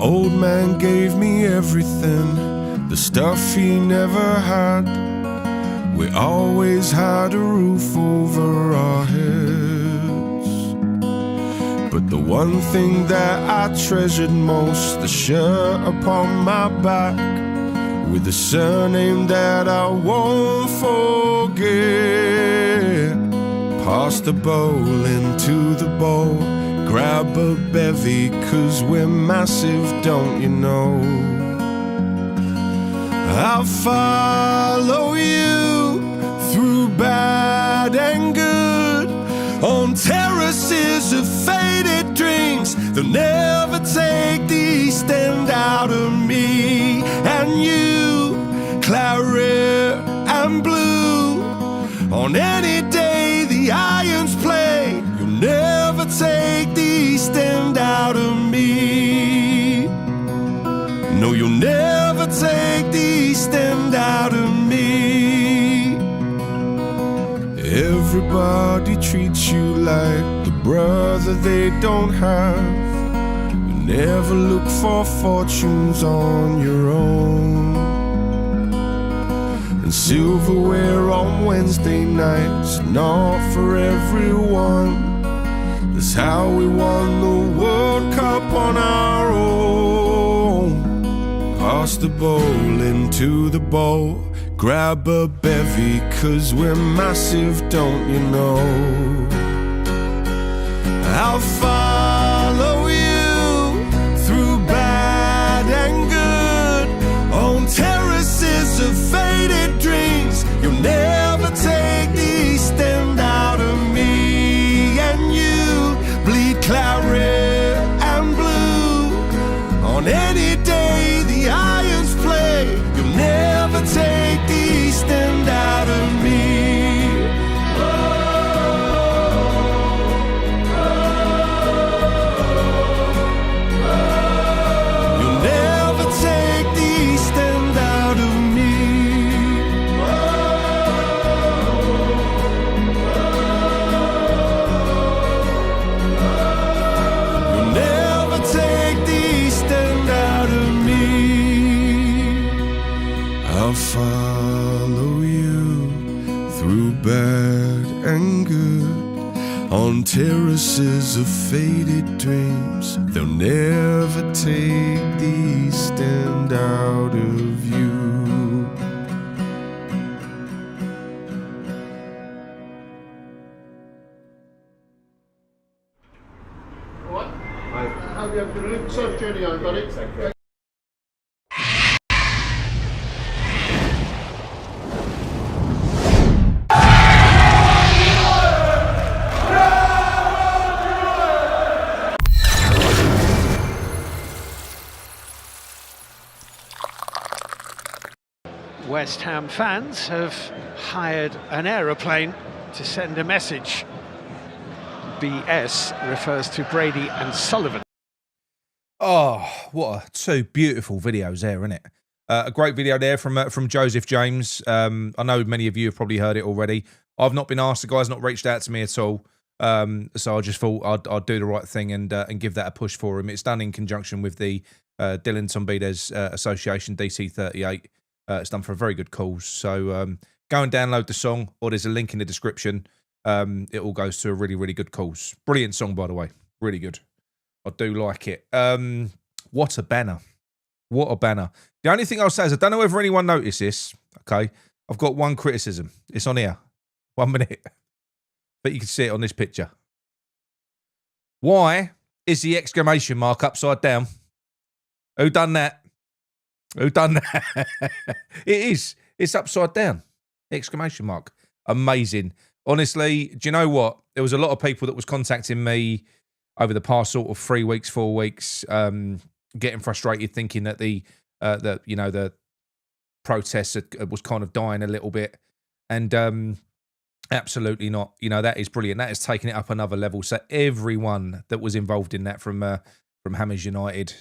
old man gave me everything, the stuff he never had. We always had a roof over our heads, but the one thing that I treasured most, the shirt upon my back with the surname that I won't forget. Pass the bowl into the bowl, grab a bevy, 'cause we're massive, don't you know? I'll follow you through bad and good, on terraces of faded dreams. They'll never take the East End out of me and you, claret and blue. On any day the irons play, you'll never take the East End out of me. No, you'll never take the East End out of me. Everybody treats you like the brother they don't have. You never look for fortunes on your own. And silverware on Wednesday nights, not for everyone. That's how we won the World Cup on our own. Pass the bowl into the bowl, grab a bevy, 'cause we're massive, don't you know? I'll follow you through bad and good, on terraces of faded dreams. You'll never take the East End out of me and you, bleed claret and blue. On any day the irons play, you'll never take the East End out of me. You'll never take the East End out of me. You'll never take the East End out of me. I'll follow you through bad and good, on terraces of faded dreams. They'll never take the East End out of you. What? Have you had a good surf journey on, buddy? West Ham fans have hired an aeroplane to send a message. BS refers to Brady and Sullivan. Oh, what two beautiful videos there, isn't it? A great video there from Joseph James. I know many of you have probably heard it already. I've not been asked. The guy's not reached out to me at all. So I just thought I'd do the right thing and give that a push for him. It's done in conjunction with the Dylan Tombides Association DC38. It's done for a very good cause. So go and download the song, or there's a link in the description. It all goes to a really, really good cause. Brilliant song, by the way. Really good. I do like it. What a banner. What a banner. The only thing I'll say is I don't know whether anyone noticed this. Okay. I've got one criticism. It's on here. 1 minute. But you can see it on this picture. Why is the exclamation mark upside down? Who done that? Who done that? It is. It's upside down. Exclamation mark. Amazing. Honestly, do you know what? There was a lot of people that was contacting me over the past sort of 3 weeks, 4 weeks, getting frustrated, thinking that the protest was kind of dying a little bit, and absolutely not. You know, that is brilliant. That is taking it up another level. So everyone that was involved in that, from Hammers United,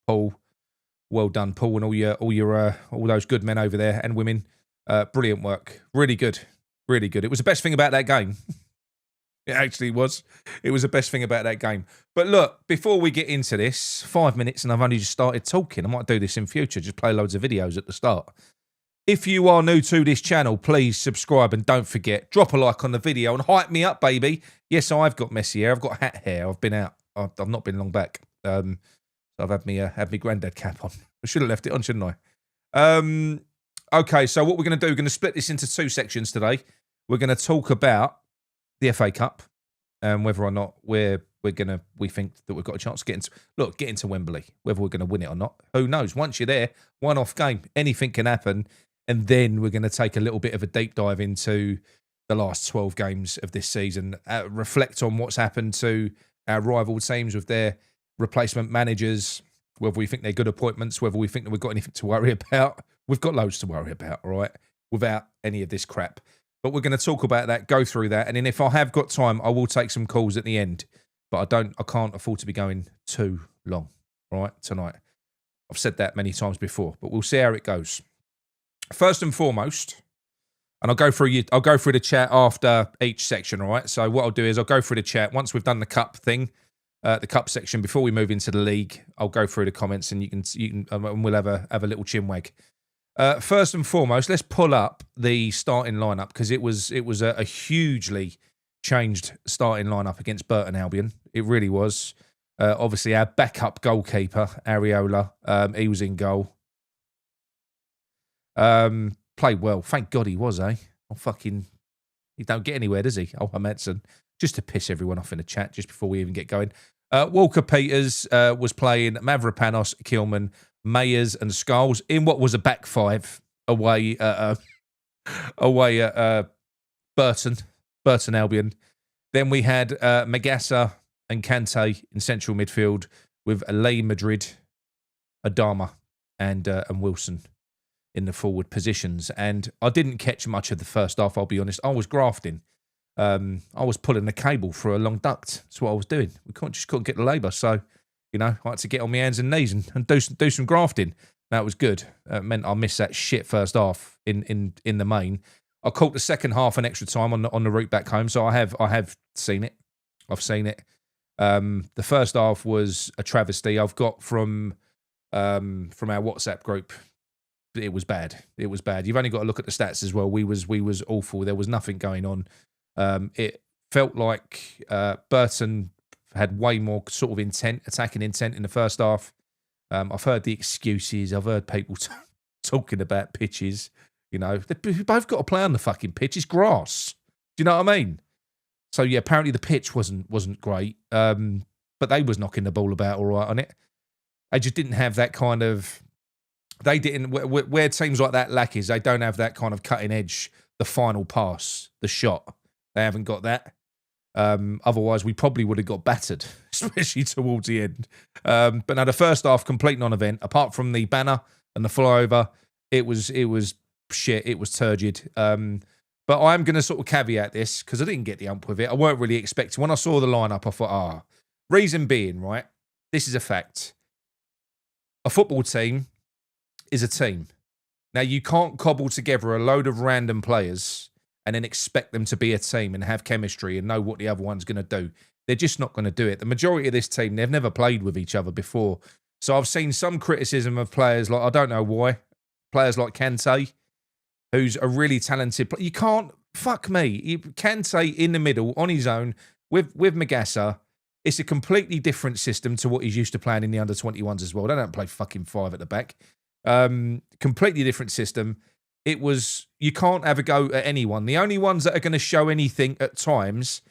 Paul, well done, Paul, and all those good men over there and women. Brilliant work. Really good. Really good. It was the best thing about that game. It actually was. It was the best thing about that game. But look, before we get into this, 5 minutes and I've only just started talking. I might do this in future, just play loads of videos at the start. If you are new to this channel, please subscribe and don't forget, drop a like on the video and hype me up, baby. Yes, I've got messy hair. I've got hat hair. I've been out. I've not been long back. So I've had me granddad cap on. I should have left it on, shouldn't I? Okay, so what we're going to do, we're going to split this into 2 sections today. We're going to talk about the FA Cup and whether or not we think that we've got a chance to get into Wembley. Whether we're going to win it or not, who knows? Once you're there, one-off game, anything can happen. And then we're going to take a little bit of a deep dive into the last 12 games of this season, reflect on what's happened to our rival teams with their replacement managers, whether we think they're good appointments, whether we think that we've got anything to worry about. We've got loads to worry about, all right, without any of this crap. But we're going to talk about that, go through that, and then if I have got time, I will take some calls at the end. But I can't afford to be going too long, all right, tonight. I've said that many times before, but we'll see how it goes. First and foremost, and I'll go through the chat after each section, all right? So what I'll do is I'll go through the chat. Once we've done the cup thing, the cup section, before we move into the league, I'll go through the comments and you can and we'll have a little chinwag. First and foremost, let's pull up the starting lineup because it was a hugely changed starting lineup against Burton Albion. It really was. Obviously, our backup goalkeeper, Areola, he was in goal. Played well. Thank God he was, eh? He don't get anywhere, does he? Oh, Madsen. Just to piss everyone off in the chat just before we even get going. Walker Peters was playing Mavropanos, Kilman, Mayers and Skulls in what was a back five away at Burton Albion. Then we had Magassa and Kante in central midfield with Alei Madrid, Adama and Wilson in the forward positions. And I didn't catch much of the first half, I'll be honest. I was grafting. I was pulling the cable through a long duct. That's what I was doing. We couldn't get the labour. So, you know, I had to get on my hands and knees and do some grafting. That was good. It meant I missed that shit first half in the main. I caught the second half an extra time on the route back home. So I have seen it. I've seen it. The first half was a travesty. I've got from our WhatsApp group. It was bad. It was bad. You've only got to look at the stats as well. We was awful. There was nothing going on. It felt like Burton had way more sort of attacking intent in the first half. I've heard the excuses. I've heard people talking about pitches. You know, we've both got to play on the fucking pitch. It's grass. Do you know what I mean? So yeah, apparently the pitch wasn't great. But they was knocking the ball about all right on it. They just didn't have that kind of. They didn't, where teams like that lack is, they don't have that kind of cutting edge, the final pass, the shot. They haven't got that. Otherwise, we probably would have got battered, especially towards the end. But now the first half, complete non-event. Apart from the banner and the flyover, it was shit. It was turgid. But I'm going to sort of caveat this because I didn't get the ump with it. I weren't really expecting. When I saw the lineup, I thought, reason being, right? This is a fact. A football team is a team. Now, you can't cobble together a load of random players and then expect them to be a team and have chemistry and know what the other one's going to do. They're just not going to do it. The majority of this team, they've never played with each other before. So I've seen some criticism of players like, I don't know why, players like Kante, who's a really talented player. You can't, fuck me, Kante in the middle on his own with Magassa. It's a completely different system to what he's used to playing in the under-21s as well. They don't play fucking five at the back. Completely different system. It was, you can't have a go at anyone. The only ones that are going to show anything at times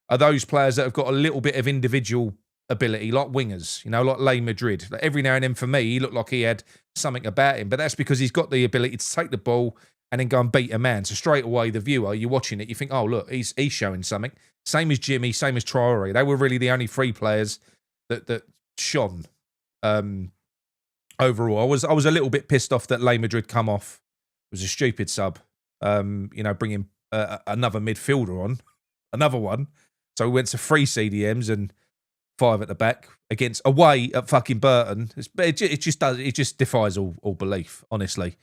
are those players that have got a little bit of individual ability, like wingers, you know, like Alei Madrid. Like every now and then for me, he looked like he had something about him, but that's because he's got the ability to take the ball and then go and beat a man. So straight away, the viewer, you're watching it, you think, oh, look, he's showing something. Same as Jimmy, same as Traore. They were really the only three players that shone. Overall, I was a little bit pissed off that Alei Madrid come off. It was a stupid sub. You know, bringing another midfielder on, another one. So we went to 3 CDMs and 5 at the back against away at fucking Burton. It just defies all belief, honestly.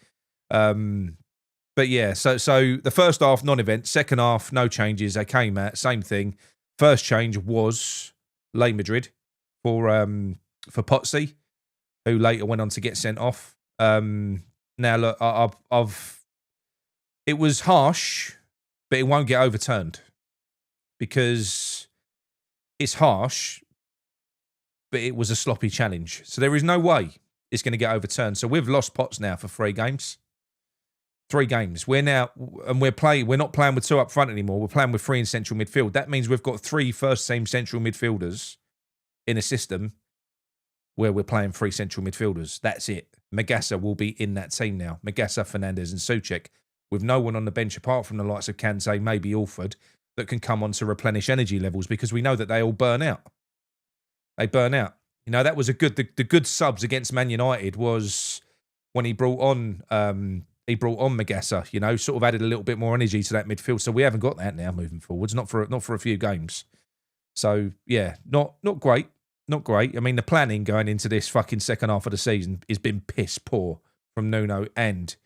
But yeah, so the first half non-event, second half no changes. They came out same thing. First change was Le Madrid for Potsy, who later went on to get sent off. Now look, it was harsh, but it won't get overturned because it's harsh, but it was a sloppy challenge. So there is no way it's going to get overturned. So we've lost Potts now for 3 games. 3 games. We're not playing with 2 up front anymore. We're playing with 3 in central midfield. That means we've got 3 first-team central midfielders in a system where we're playing 3 central midfielders. That's it. Magassa will be in that team now. Magassa, Fernandez and Souček, with no one on the bench apart from the likes of Kante, maybe Alford, that can come on to replenish energy levels because we know that they all burn out. They burn out. You know, that was the good subs against Man United was when he brought on Magassa, you know, sort of added a little bit more energy to that midfield. So we haven't got that now moving forwards, not for a few games. So yeah, not great. Not great. I mean, the planning going into this fucking second half of the season has been piss poor from Nuno and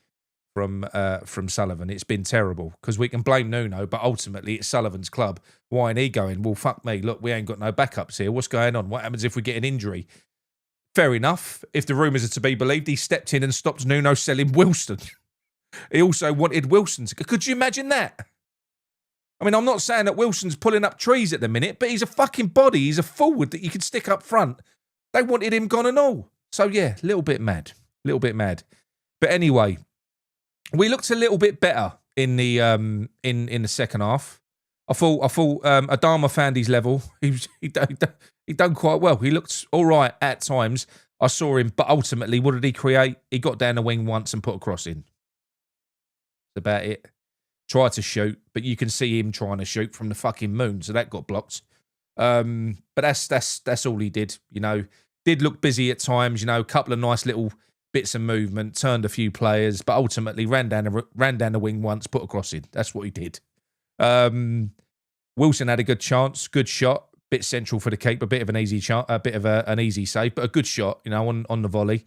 from Sullivan. It's been terrible because we can blame Nuno, but ultimately it's Sullivan's club. Why ain't he going, well, fuck me, look, we ain't got no backups here. What's going on? What happens if we get an injury? Fair enough. If the rumours are to be believed, he stepped in and stopped Nuno selling Wilson. He also wanted Wilson. Could you imagine that? I mean, I'm not saying that Wilson's pulling up trees at the minute, but he's a fucking body. He's a forward that you can stick up front. They wanted him gone and all. So, yeah, a little bit mad. But anyway, we looked a little bit better in the in the second half. I thought Adama found his level. He done quite well. He looked all right at times. I saw him, but ultimately, what did he create? He got down the wing once and put a cross in. That's about it. Tried to shoot, but you can see him trying to shoot from the fucking moon, so that got blocked. But that's all he did. You know, did look busy at times. You know, a couple of nice little bits of movement, turned a few players, but ultimately ran down the wing once, put a cross in. That's what he did. Wilson had a good chance, good shot, bit central for the keeper, a bit of an easy shot, a bit of an easy save, but a good shot. You know, on the volley.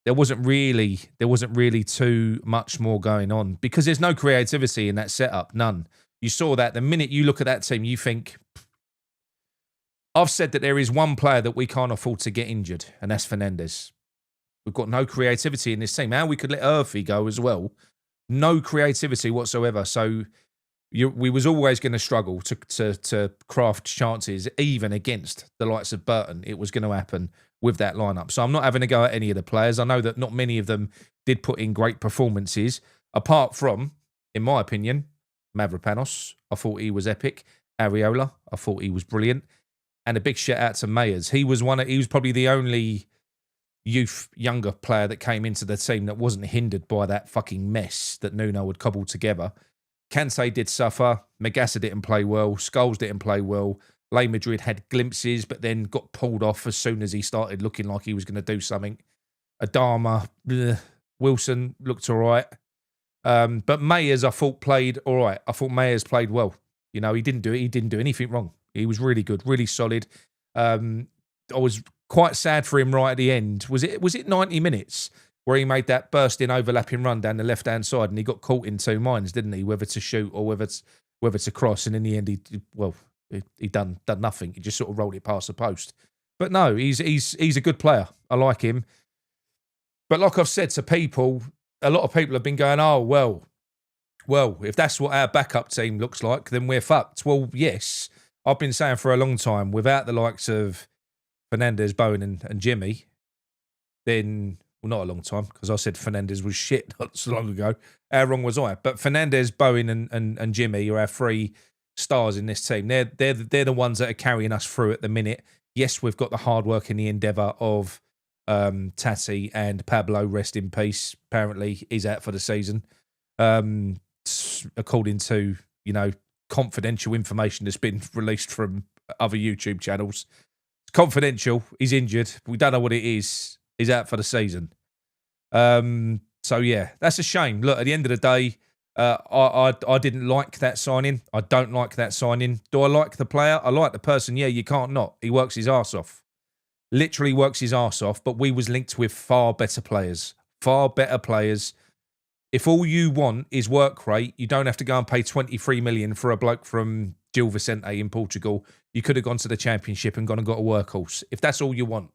There wasn't really too much more going on because there's no creativity in that setup. None. You saw that the minute you look at that team, you think, I've said that there is one player that we can't afford to get injured, and that's Fernandez. We've got no creativity in this team. How we could let Urfi go as well. No creativity whatsoever. So we was always going to struggle to craft chances, even against the likes of Burton. It was going to happen with that lineup. So I'm not having a go at any of the players. I know that not many of them did put in great performances, apart from, in my opinion, Mavropanos. I thought he was epic. Areola, I thought he was brilliant. And a big shout out to Mayers. He was probably the only younger player that came into the team that wasn't hindered by that fucking mess that Nuno had cobbled together. Kante did suffer. Magassa didn't play well. Scholes didn't play well. Le Madrid had glimpses, but then got pulled off as soon as he started looking like he was going to do something. Adama, Wilson looked all right. But Mayers, I thought, played all right. I thought Mayers played well. You know, he didn't do anything wrong. He was really good, really solid. I was quite sad for him right at the end. Was it 90 minutes where he made that bursting overlapping run down the left-hand side and he got caught in 2 minds, didn't he? Whether to shoot or whether to cross. And in the end, he done nothing. He just sort of rolled it past the post. But no, he's a good player. I like him. But like I've said to people, a lot of people have been going, oh, well, if that's what our backup team looks like, then we're fucked. Well, yes, I've been saying for a long time, without the likes of Fernandez, Bowen and Jimmy, then, well, not a long time, because I said Fernandez was shit not so long ago. How wrong was I? But Fernandez, Bowen and Jimmy are our 3 stars in this team. They're the ones that are carrying us through at the minute. Yes, we've got the hard work and the endeavour of Tati and Pablo, rest in peace. Apparently, he's out for the season. According to, you know, confidential information that's been released from other YouTube channels. It's confidential. He's injured. We don't know what it is. He's out for the season. So, yeah, that's a shame. Look, at the end of the day, I didn't like that signing. I don't like that signing. Do I like the player? I like the person. Yeah, you can't not. He works his arse off. Literally works his arse off. But we was linked with far better players. Far better players if all you want is work rate, you don't have to go and pay 23 million for a bloke from Gil Vicente in Portugal. You could have gone to the Championship and gone and got a workhorse. If that's all you want.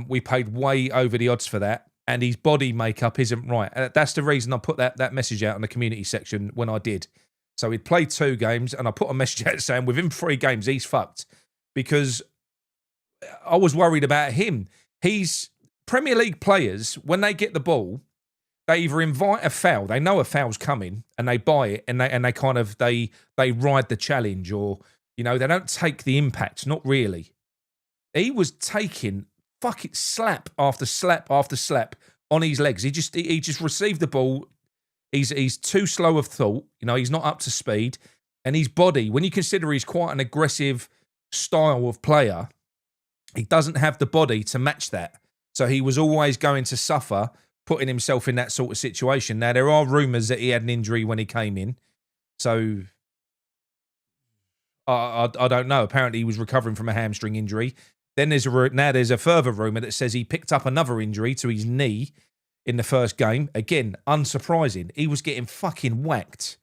We paid way over the odds for that, and his body makeup isn't right. That's the reason I put that message out in the community section when I did. So he'd played 2 games, and I put a message out saying within 3 games, he's fucked. Because I was worried about him. He's Premier League players, when they get the ball, they either invite a foul, they know a foul's coming, and they buy it, and they kind of they ride the challenge, or they don't take the impact. Not really. He was taking fucking slap after slap after slap on his legs. He just received the ball. He's too slow of thought. He's not up to speed, and his body, when you consider he's quite an aggressive style of player, he doesn't have the body to match that. So he was always going to suffer putting himself in that sort of situation. Now, there are rumours that he had an injury when he came in. So I don't know. Apparently, he was recovering from a hamstring injury. Then there's a further rumour that says he picked up another injury to his knee in the first game. Again, unsurprising. He was getting fucking whacked.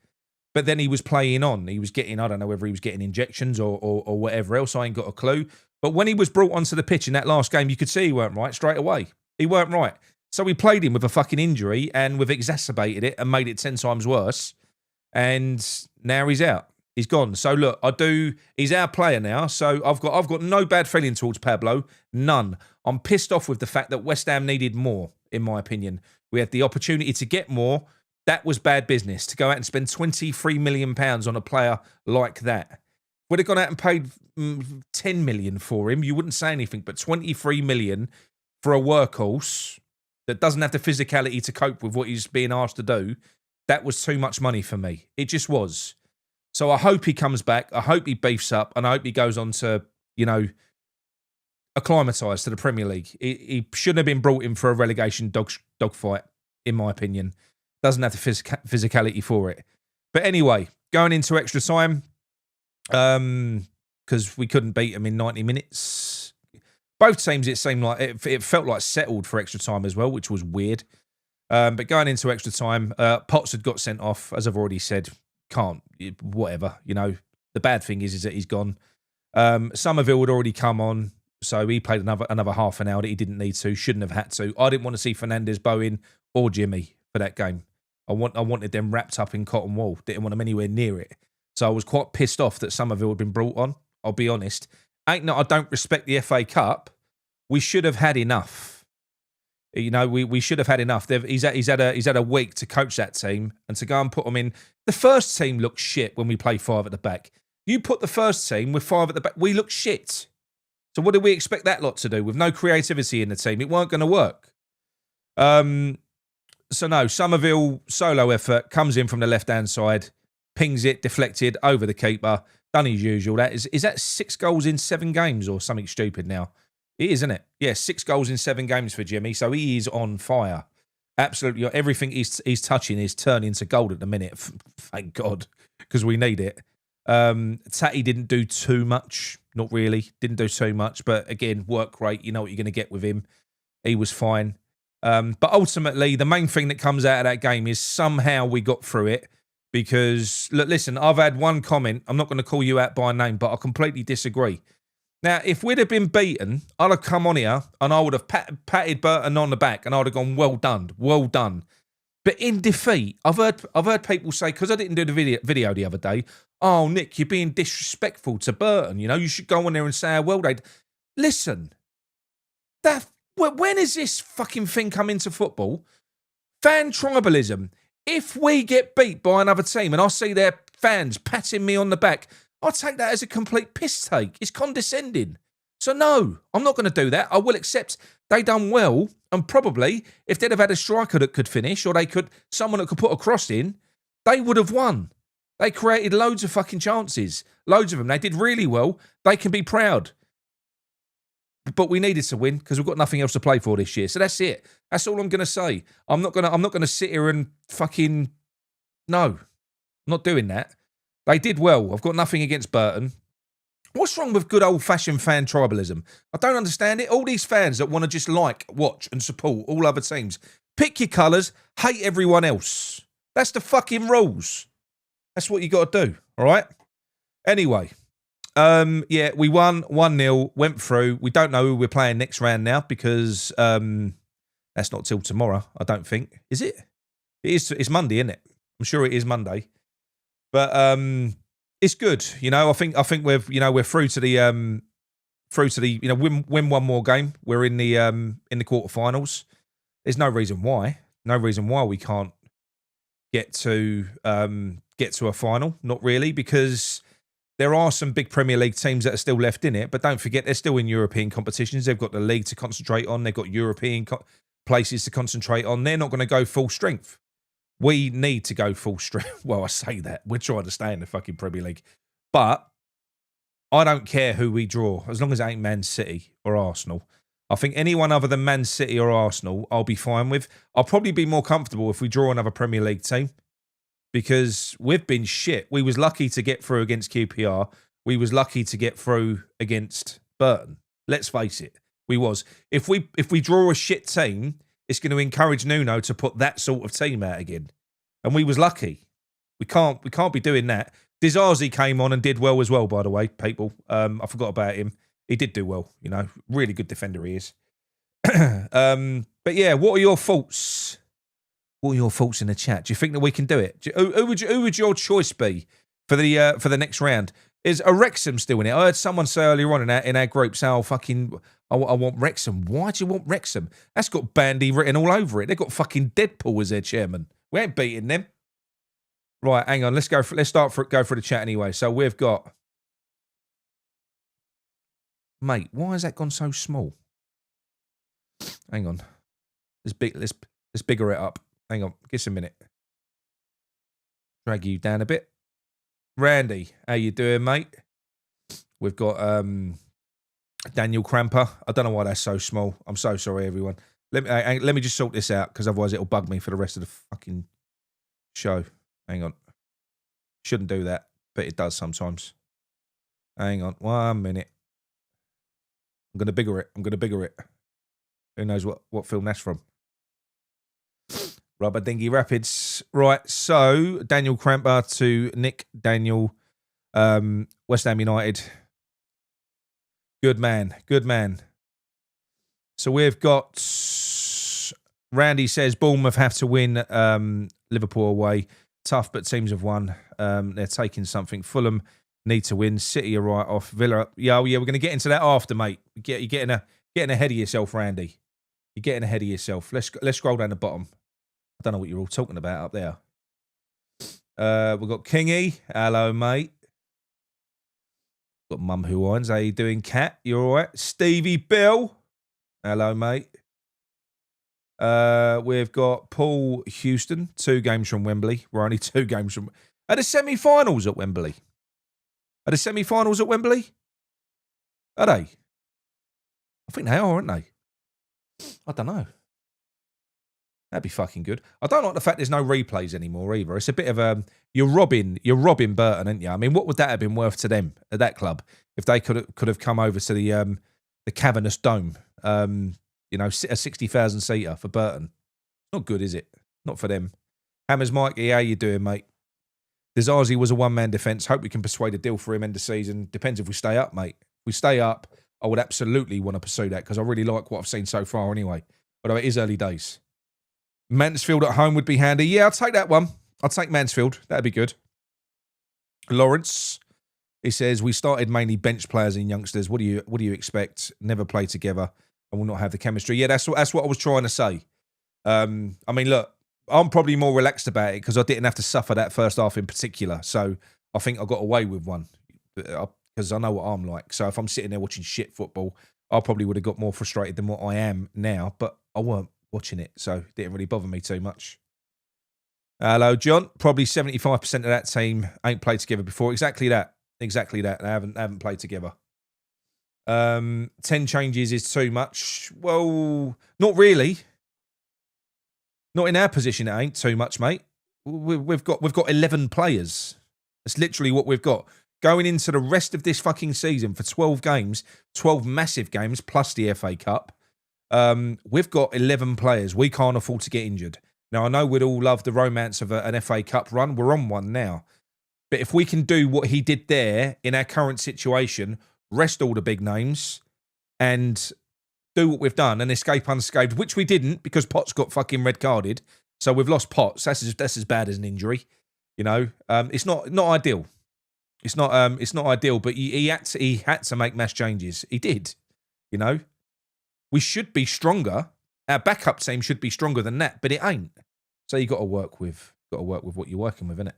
But then he was playing on. He was getting, I don't know whether he was getting injections or whatever else. I ain't got a clue. But when he was brought onto the pitch in that last game, you could see he weren't right straight away. He weren't right. So we played him with a fucking injury, and we've exacerbated it and made it 10 times worse. And now he's out. He's gone. So look, he's our player now. So I've got no bad feeling towards Pablo. None. I'm pissed off with the fact that West Ham needed more, in my opinion. We had the opportunity to get more. That was bad business, to go out and spend £23 million on a player like that. Would have gone out and paid 10 million for him, you wouldn't say anything, but 23 million for a workhorse that doesn't have the physicality to cope with what he's being asked to do, that was too much money for me. It just was. So I hope he comes back. I hope he beefs up, and I hope he goes on to, acclimatise to the Premier League. He shouldn't have been brought in for a relegation dogfight, in my opinion. Doesn't have the physicality for it. But anyway, going into extra time, because we couldn't beat them in 90 minutes. Both teams, it seemed like it felt like settled for extra time as well, which was weird. But going into extra time, Potts had got sent off, as I've already said. Whatever, The bad thing is that he's gone. Somerville had already come on, so he played another half an hour that he didn't need to, shouldn't have had to. I didn't want to see Fernandez, Bowen, or Jimmy for that game. I wanted them wrapped up in cotton wool. Didn't want them anywhere near it. So I was quite pissed off that Somerville had been brought on. I'll be honest. I don't respect the FA Cup. We should have had enough. We should have had enough. He's had a week to coach that team, and to go and put them in. The first team looked shit when we played 5 at the back. You put the first team with 5 at the back, we look shit. So what do we expect that lot to do with no creativity in the team? It weren't going to work. So no, Somerville, solo effort, comes in from the left-hand side, pings it, deflected, over the keeper, done his usual. Is that 6 goals in 7 games or something stupid now? It is, isn't it? Yeah, 6 goals in 7 games for Jimmy, so he is on fire. Absolutely, everything he's touching is turning to gold at the minute. Thank God, because we need it. Tatty didn't do too much, not really, didn't do too much, but again, work rate, you know what you're going to get with him. He was fine. But ultimately, the main thing that comes out of that game is somehow we got through it. Because, look, listen, I've had one comment. I'm not going to call you out by name, but I completely disagree. Now, if we'd have been beaten, I'd have come on here and I would have patted Burton on the back and I would have gone, well done, well done. But in defeat, I've heard people say, because I didn't do the video the other day, oh, Nick, you're being disrespectful to Burton. You should go on there and say how well they... Listen, when is this fucking thing come into football? Fan tribalism. If we get beat by another team and I see their fans patting me on the back, I take that as a complete piss take. It's condescending. So no, I'm not going to do that. I will accept they done well, and probably if they'd have had a striker that could finish, or someone that could put a cross in, they would have won. They created loads of fucking chances. Loads of them. They did really well. They can be proud. But we needed to win because we've got nothing else to play for this year. So that's it. That's all I'm going to say. I'm not going to sit here and fucking... No, I'm not doing that. They did well. I've got nothing against Burton. What's wrong with good old-fashioned fan tribalism? I don't understand it. All these fans that want to just watch and support all other teams, Pick your colours, hate everyone else. That's the fucking rules. That's what you got to do, all right? Anyway, yeah, we won 1-0, went through. We don't know who we're playing next round now because that's not till tomorrow, I don't think. Is it? It is. It's Monday, isn't it? I'm sure it is Monday. But it's good, you know. I think we're through to the win one more game. We're in the quarterfinals. There's no reason why we can't get to a final. Not really, because there are some big Premier League teams that are still left in it. But don't forget, they're still in European competitions. They've got the league to concentrate on. They've got European places to concentrate on. They're not going to go full strength. We need to go full strength. Well, I say that. We're trying to stay in the fucking Premier League. But I don't care who we draw, as long as it ain't Man City or Arsenal. I think anyone other than Man City or Arsenal, I'll be fine with. I'll probably be more comfortable if we draw another Premier League team, because we've been shit. We was lucky to get through against QPR. We was lucky to get through against Burton. Let's face it, we was. If we draw a shit team, it's going to encourage Nuno to put that sort of team out again. And we was lucky. We can't be doing that. Dizazi came on and did well as well, by the way, people. I forgot about him. He did do well, you know. Really good defender he is. But yeah, what are your thoughts? What are your thoughts in the chat? Do you think that we can do it? Who would your choice be for the next round? Is Wrexham still in it? I heard someone say earlier on in our group say, I want Wrexham. Why do you want Wrexham? That's got Bandy written all over it. They've got fucking Deadpool as their chairman. We ain't beating them. Right, hang on. Let's go for the chat anyway. So we've got, mate. Why has that gone so small? Hang on. Let's bigger it up. Hang on. Give us a minute. Drag you down a bit. Randy, how you doing, mate? We've got Daniel Cramper. I don't know why that's so small. I'm so sorry, everyone. Let me just sort this out, because otherwise it'll bug me for the rest of the fucking show. Hang on. Shouldn't do that, but it does sometimes. Hang on. 1 minute. I'm going to bigger it. Who knows what film that's from? Rubber Dinghy Rapids. Right, so Daniel Cramper to Nick Daniel, West Ham United. Good man. So we've got, Randy says Bournemouth have to win Liverpool away. Tough, but teams have won. They're taking something. Fulham need to win. City are right off. Villa, yeah, we're going to get into that after, mate. You're getting ahead of yourself, Randy. You're getting ahead of yourself. Let's scroll down the bottom. I don't know what you're all talking about up there. We've got Kingy. Hello, mate. Got Mum Who Irons. How you doing, Cat? You all right? Stevie Bill. Hello, mate. We've got Paul Houston. 2 games from Wembley. We're only 2 games from... Are the semi-finals at Wembley? Are they? I think they are, aren't they? I don't know. That'd be fucking good. I don't like the fact there's no replays anymore either. It's a bit of you're robbing Burton, aren't you? I mean, what would that have been worth to them at that club if they could have come over to the cavernous dome? You know, a 60,000 seater for Burton. Not good, is it? Not for them. Hammers Mikey, how you doing, mate? Dizazi was a one-man defence. Hope we can persuade a deal for him end of season. Depends if we stay up, mate. If we stay up, I would absolutely want to pursue that, because I really like what I've seen so far anyway. Although it is early days. Mansfield at home would be handy. Yeah, I'll take that one. I'll take Mansfield. That'd be good. Lawrence, he says, we started mainly bench players and youngsters. What do you expect? Never play together and will not have the chemistry. Yeah, that's what I was trying to say. I mean, look, I'm probably more relaxed about it because I didn't have to suffer that first half in particular. So I think I got away with one because I know what I'm like. So if I'm sitting there watching shit football, I probably would have got more frustrated than what I am now. But I weren't watching it, so it didn't really bother me too much. Hello, John. Probably 75% of that team ain't played together before. Exactly that. They haven't played together. 10 changes is too much. Well, not really. Not in our position, it ain't too much, mate. We've got 11 players. That's literally what we've got. Going into the rest of this fucking season for 12 games, 12 massive games, plus the FA Cup. We've got 11 players. We can't afford to get injured. Now, I know we'd all love the romance of an FA Cup run. We're on one now. But if we can do what he did there in our current situation, rest all the big names and do what we've done and escape unscathed, which we didn't because Potts got fucking red carded. So we've lost Potts. That's as bad as an injury. You know, it's not ideal. It's not ideal, but he had to make mass changes. He did. You know, we should be stronger. Our backup team should be stronger than that, but it ain't. So you got to work with what you're working with, innit?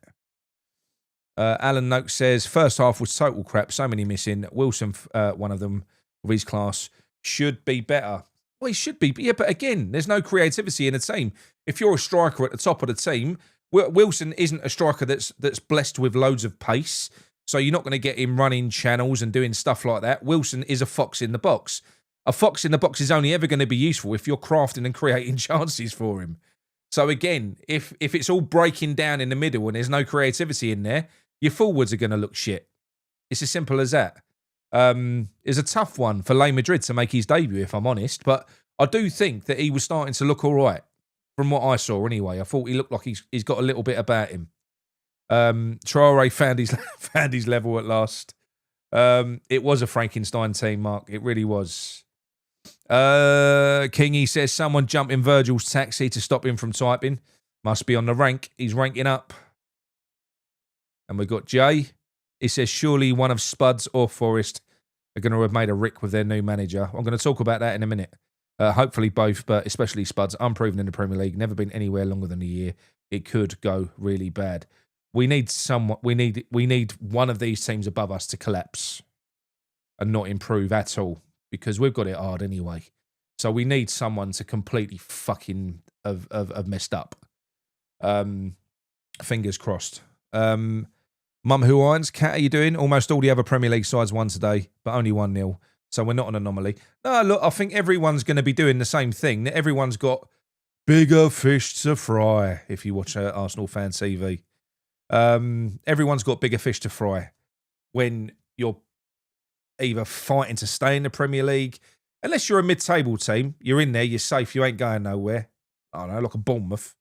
Alan Noakes says first half was total crap. So many missing. Wilson, one of them of his class, should be better. Well, he should be, yeah, but again, there's no creativity in the team. If you're a striker at the top of the team, Wilson isn't a striker that's blessed with loads of pace, so you're not going to get him running channels and doing stuff like that. Wilson is a fox in the box. A fox in the box is only ever going to be useful if you're crafting and creating chances for him. So again, if it's all breaking down in the middle and there's no creativity in there, your forwards are going to look shit. It's as simple as that. It's a tough one for Le Madrid to make his debut, if I'm honest, but I do think that he was starting to look all right from what I saw anyway. I thought he looked like he's got a little bit about him. Traore found his level at last. It was a Frankenstein team, Mark. It really was. Kingy says someone jumped in Virgil's taxi to stop him from typing. Must be on the rank. He's ranking up. And we've got Jay. He says surely one of Spuds or Forest are going to have made a rick with their new manager. I'm going to talk about that in a minute. Hopefully both, but especially Spuds. Unproven in the Premier League. Never been anywhere longer than a year. It could go really bad. We need someone. We need one of these teams above us to collapse and not improve at all because we've got it hard anyway. So we need someone to completely fucking have messed up. Fingers crossed. Mum Who Irons, Cat, how you doing? Almost all the other Premier League sides won today, but only 1-0. So we're not an anomaly. No, look, I think everyone's going to be doing the same thing. Everyone's got bigger fish to fry, if you watch Arsenal Fan TV. Everyone's got bigger fish to fry when you're either fighting to stay in the Premier League. Unless you're a mid-table team, you're in there, you're safe, you ain't going nowhere. I don't know, like a Bournemouth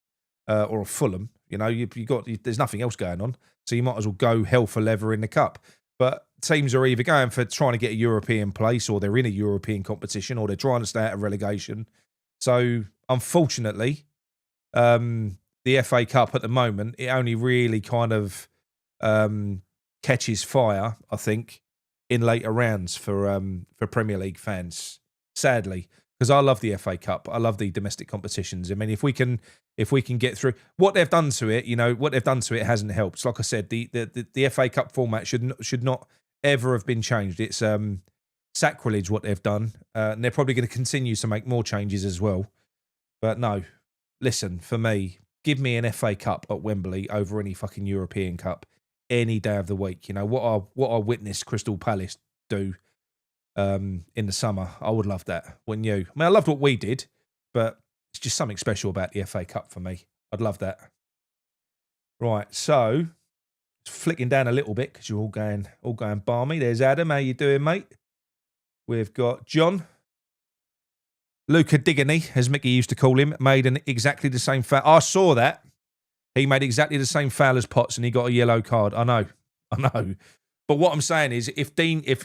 or a Fulham. You know, there's nothing else going on. So you might as well go hell for leather in the cup. But teams are either going for trying to get a European place or they're in a European competition or they're trying to stay out of relegation. So, unfortunately, the FA Cup at the moment, it only really kind of catches fire, I think, in later rounds for Premier League fans, sadly. Because I love the FA Cup. I love the domestic competitions. I mean, if we can get through what they've done to it, hasn't helped. Like I said, the FA Cup format should not ever have been changed. It's sacrilege what they've done, and they're probably going to continue to make more changes as well. But no, listen, for me, give me an FA Cup at Wembley over any fucking European Cup any day of the week. You know what I witnessed Crystal Palace do. In the summer, I would love that. Wouldn't you? I mean, I loved what we did, but it's just something special about the FA Cup for me. I'd love that. Right, so flicking down a little bit because you're all going balmy. There's Adam. How you doing, mate? We've got John. Luca Diggany, as Mickey used to call him, made exactly the same foul. I saw that. He made exactly the same foul as Potts, and he got a yellow card. I know. But what I'm saying is, if Digne had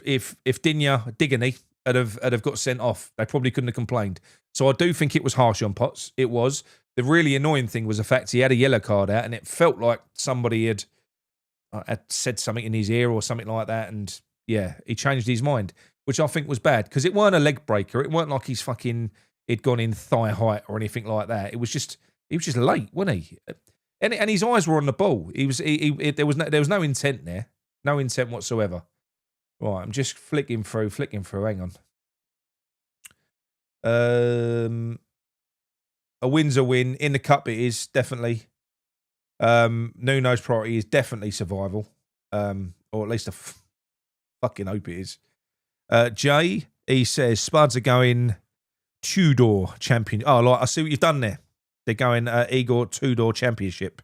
have got sent off, they probably couldn't have complained. So I do think it was harsh on Potts. It was. The really annoying thing was the fact he had a yellow card out, and it felt like somebody had said something in his ear or something like that, and yeah, he changed his mind, which I think was bad because it weren't a leg breaker. It weren't like he'd gone in thigh height or anything like that. He was just late, wasn't he? And his eyes were on the ball. There was no intent there. No intent whatsoever. Right, I'm just flicking through. Hang on. A win's a win. In the cup it is, definitely. Nuno's priority is definitely survival. Or at least I fucking hope it is. Jay, he says, Spuds are going Tudor champion. Oh, like, I see what you've done there. They're going Igor Tudor championship.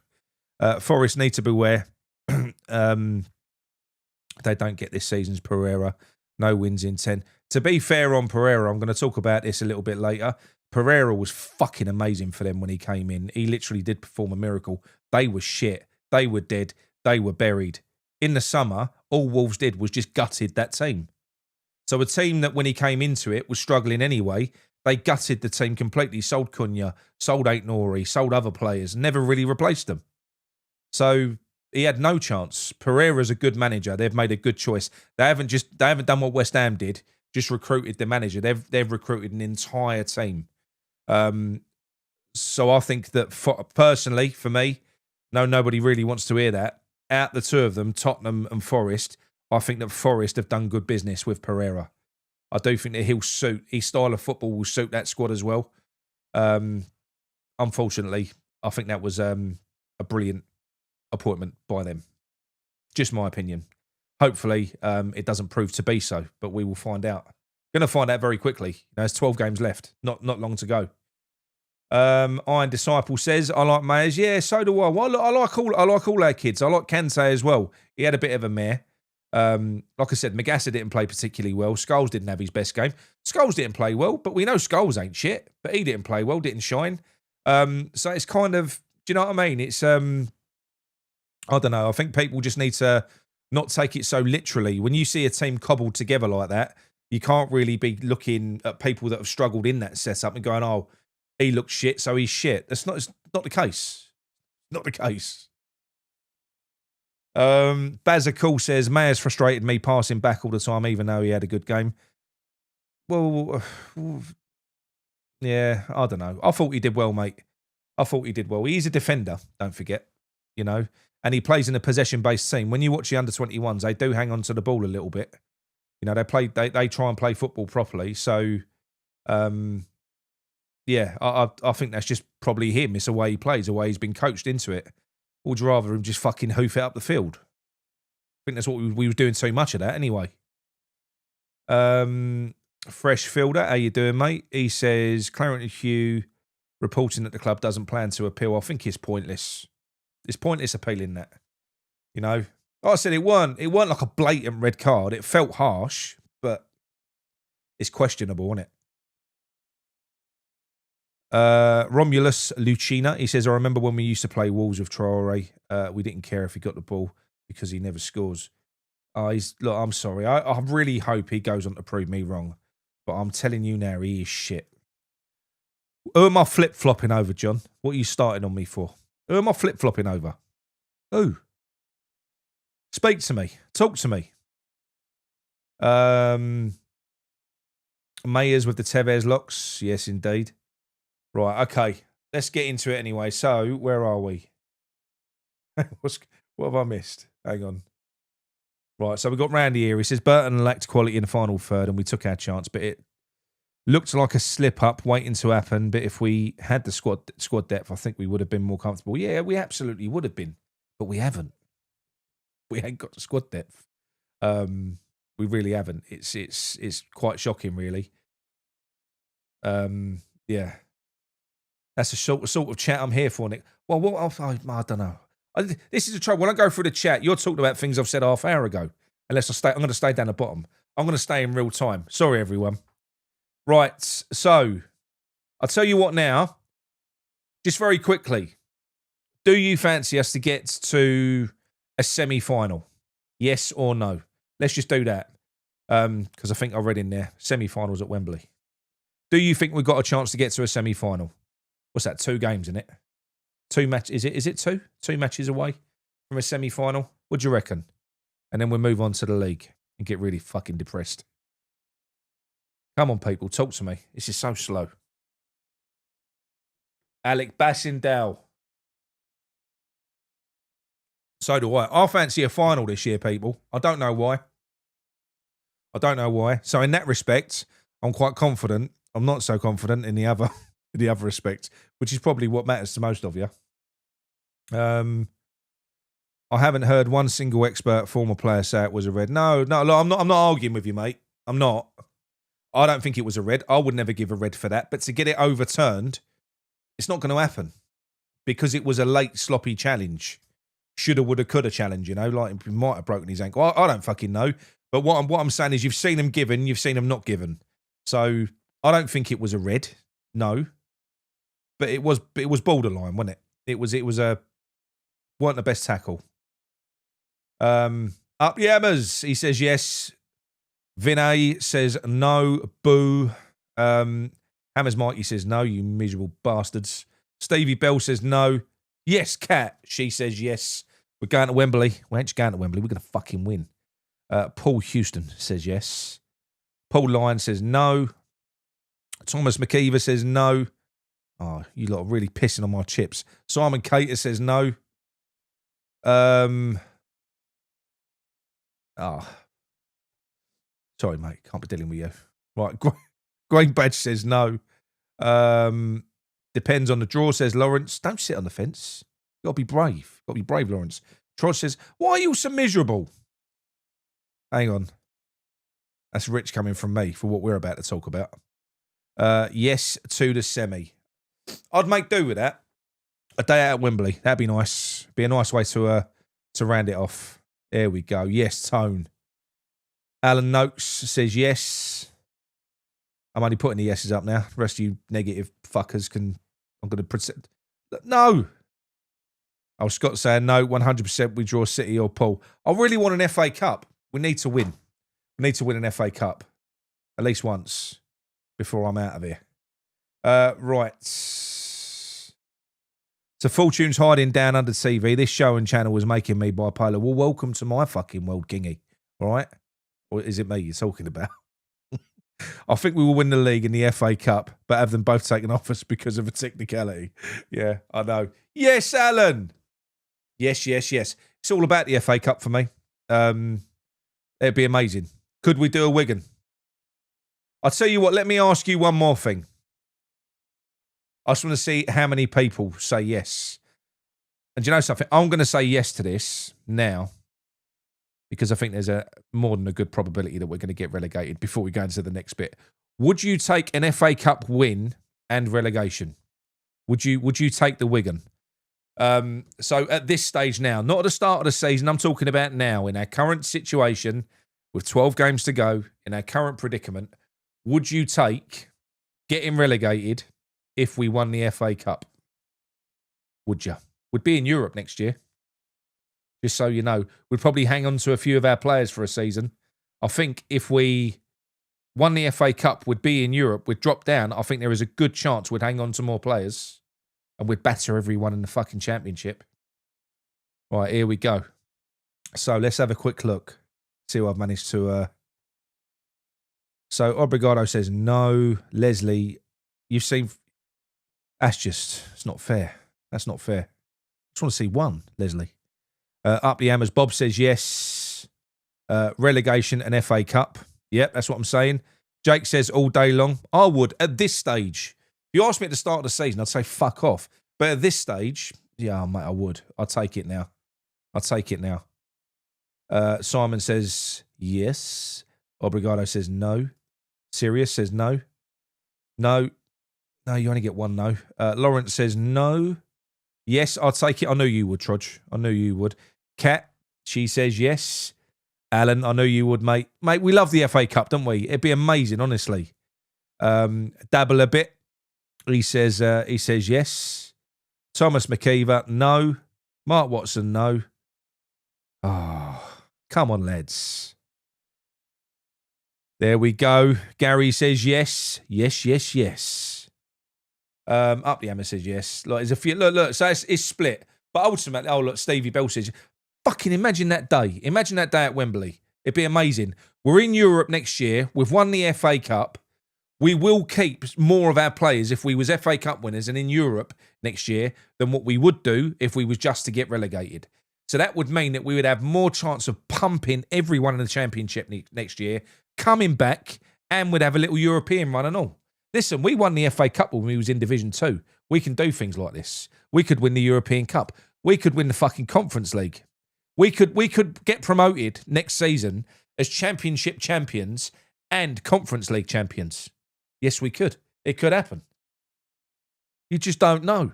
Forest need to beware. They don't get this season's Pereira. No wins in 10. To be fair on Pereira, I'm going to talk about this a little bit later. Pereira was fucking amazing for them when he came in. He literally did perform a miracle. They were shit. They were dead. They were buried. In the summer, all Wolves did was just gutted that team. So a team that when he came into it was struggling anyway, they gutted the team completely, sold Cunha, sold Aït-Nouri, sold other players, never really replaced them. So he had no chance. Pereira's a good manager. They've made a good choice. They haven't done what West Ham did, just recruited the manager. They've recruited an entire team. So I think that personally, for me, nobody really wants to hear that. Out the two of them, Tottenham and Forest, I think that Forest have done good business with Pereira. I do think that his style of football will suit that squad as well. Unfortunately, I think that was a brilliant appointment by them. Just my opinion. Hopefully, it doesn't prove to be so, but we will find out. Going to find out very quickly. There's 12 games left, not long to go. Iron Disciple says, I like Mayers. Yeah, so do I. Well, I like all our kids. I like Kante as well. He had a bit of a mare. Like I said, Magassa didn't play particularly well. Scholes didn't have his best game. Scholes didn't play well, but we know Scholes ain't shit. But he didn't play well, didn't shine. So it's kind of, do you know what I mean? It's, I don't know. I think people just need to not take it so literally. When you see a team cobbled together like that, you can't really be looking at people that have struggled in that setup and going, oh, he looks shit, so he's shit. It's not the case. Not the case. Bazakul says, Mayer's frustrated me passing back all the time, even though he had a good game. Well, yeah, I don't know. I thought he did well, mate. I thought he did well. He's a defender, don't forget, you know, and he plays in a possession-based team. When you watch the under-21s, they do hang on to the ball a little bit. You know, they try and play football properly. So, yeah, I think that's just probably him. It's the way he plays, the way he's been coached into it. Or would you rather him just fucking hoof it up the field? I think that's what we were doing so much of that anyway. Fresh Fielder, how you doing, mate? He says, Clarence Hugh reporting that the club doesn't plan to appeal. I think it's pointless. It's pointless appealing that. You know? Like I said, it weren't like a blatant red card. It felt harsh, but it's questionable, isn't it? Romulus Lucina, he says, I remember when we used to play Wolves with Traore, we didn't care if he got the ball because he never scores. Look, I'm sorry. I really hope he goes on to prove me wrong, but I'm telling you now, he is shit. Who am I flip-flopping over, John? What are you starting on me for? Who am I flip-flopping over? Who? Speak to me. Talk to me. Mayers with the Tevez locks. Yes, indeed. Right, okay. Let's get into it anyway. So, where are we? What have I missed? Hang on. Right, so we got Randy here. He says, Burton lacked quality in the final third and we took our chance, but it looked like a slip-up waiting to happen. But if we had the squad depth, I think we would have been more comfortable. Yeah, we absolutely would have been, but we haven't. We ain't got the squad depth. We really haven't. It's quite shocking, really. Yeah. That's the sort of chat I'm here for, Nick. Well, I don't know. This is the trouble. When I go through the chat, you're talking about things I've said half an hour ago. I'm going to stay down the bottom. I'm going to stay in real time. Sorry, everyone. Right, so I'll tell you what now. Just very quickly. Do you fancy us to get to a semi-final? Yes or no? Let's just do that. Because I think I read in there, semi-finals at Wembley. Do you think we've got a chance to get to a semi-final? What's that, 2 games, isn't it? 2 matches, is it 2? 2 matches away from a semi-final? What do you reckon? And then we'll move on to the league and get really fucking depressed. Come on, people, talk to me. This is so slow. Alec Bassindale. So do I. I fancy a final this year, people. I don't know why. So in that respect, I'm quite confident. I'm not so confident in the other respect, which is probably what matters to most of you. I haven't heard one single expert former player say it was a red. No, look, I'm not arguing with you, mate. I'm not. I don't think it was a red. I would never give a red for that. But to get it overturned, it's not going to happen because it was a late sloppy challenge. shoulda, woulda, coulda challenge, you know, like he might have broken his ankle. I don't fucking know. But what I'm saying is you've seen him given, you've him not given. So I don't think it was a red, no. But it was borderline, wasn't it? It was weren't the best tackle. Up the hammers, he says yes. Vinay says no, boo. Hammers Mikey says no, you miserable bastards. Stevie Bell says no. Yes, Cat, she says yes. We're going to Wembley. We ain't going to Wembley, we're going to fucking win. Paul Houston says yes. Paul Lyon says no. Thomas McKeever says no. Oh, you lot are really pissing on my chips. Simon Cater says no. Sorry, mate. Can't be dealing with you. Right. Grain Badge says no. Depends on the draw, says Lawrence. Don't sit on the fence. Got to be brave. Got to be brave, Lawrence. Trosh says, why are you so miserable? Hang on. That's rich coming from me for what we're about to talk about. Yes to the semi. I'd make do with that. A day out at Wembley. That'd be nice. Be a nice way to round it off. There we go. Yes, Tone. Alan Noakes says yes. I'm only putting the yeses up now. The rest of you negative fuckers can... I'm going to present... No! Oh, Scott saying no. 100% we draw City or Paul. I really want an FA Cup. We need to win. We need to win an FA Cup. At least once. Before I'm out of here. Right. So Fortune's hiding down under TV. This show and channel was making me bipolar. Well, welcome to my fucking world, Kingy. All right? Or is it me you're talking about? I think we will win the league and the FA Cup, but have them both taken off us because of a technicality. Yeah, I know. Yes, Alan. Yes. It's all about the FA Cup for me. It'd be amazing. Could we do a Wigan? I'll tell you what, let me ask you one more thing. I just want to see how many people say yes. And do you know something? I'm going to say yes to this now because I think there's a more than a good probability that we're going to get relegated before we go into the next bit. Would you take an FA Cup win and relegation? Would you take the Wigan? So at this stage now, not at the start of the season, I'm talking about now, in our current situation, with 12 games to go, in our current predicament, would you take getting relegated if we won the FA Cup? Would you? We'd be in Europe next year. Just so you know. We'd probably hang on to a few of our players for a season. I think if we won the FA Cup, we'd be in Europe, we'd drop down. I think there is a good chance we'd hang on to more players and we'd batter everyone in the fucking championship. Right, here we go. So let's have a quick look. See what I've managed to... So Obrigado says no. Leslie, you've seen... it's not fair. That's not fair. I just want to see one, Leslie. Up the Hammers, Bob says yes. Relegation and FA Cup. Yep, that's what I'm saying. Jake says all day long. I would, at this stage. If you asked me at the start of the season, I'd say fuck off. But at this stage, yeah, mate, I would. I'd take it now. Simon says yes. Obrigado says no. Sirius says no. No, you only get one no. Lawrence says no. Yes, I'll take it. I knew you would, Trudge. I knew you would. Kat, she says yes. Alan, I knew you would, mate. Mate, we love the FA Cup, don't we? It'd be amazing, honestly. Dabble a bit. He says yes. Thomas McKeever, no. Mark Watson, no. Oh, come on, lads. There we go. Gary says yes. Yes. Up the Hammer says yes. Like, there's a few. Look. So it's split. But ultimately, look, Stevie Bell says, fucking imagine that day. Imagine that day at Wembley. It'd be amazing. We're in Europe next year. We've won the FA Cup. We will keep more of our players if we was FA Cup winners and in Europe next year than what we would do if we was just to get relegated. So that would mean that we would have more chance of pumping everyone in the Championship next year, coming back, and we'd have a little European run and all. Listen, we won the FA Cup when we was in Division 2. We can do things like this. We could win the European Cup. We could win the fucking Conference League. We could get promoted next season as Championship champions and Conference League champions. Yes, we could. It could happen. You just don't know.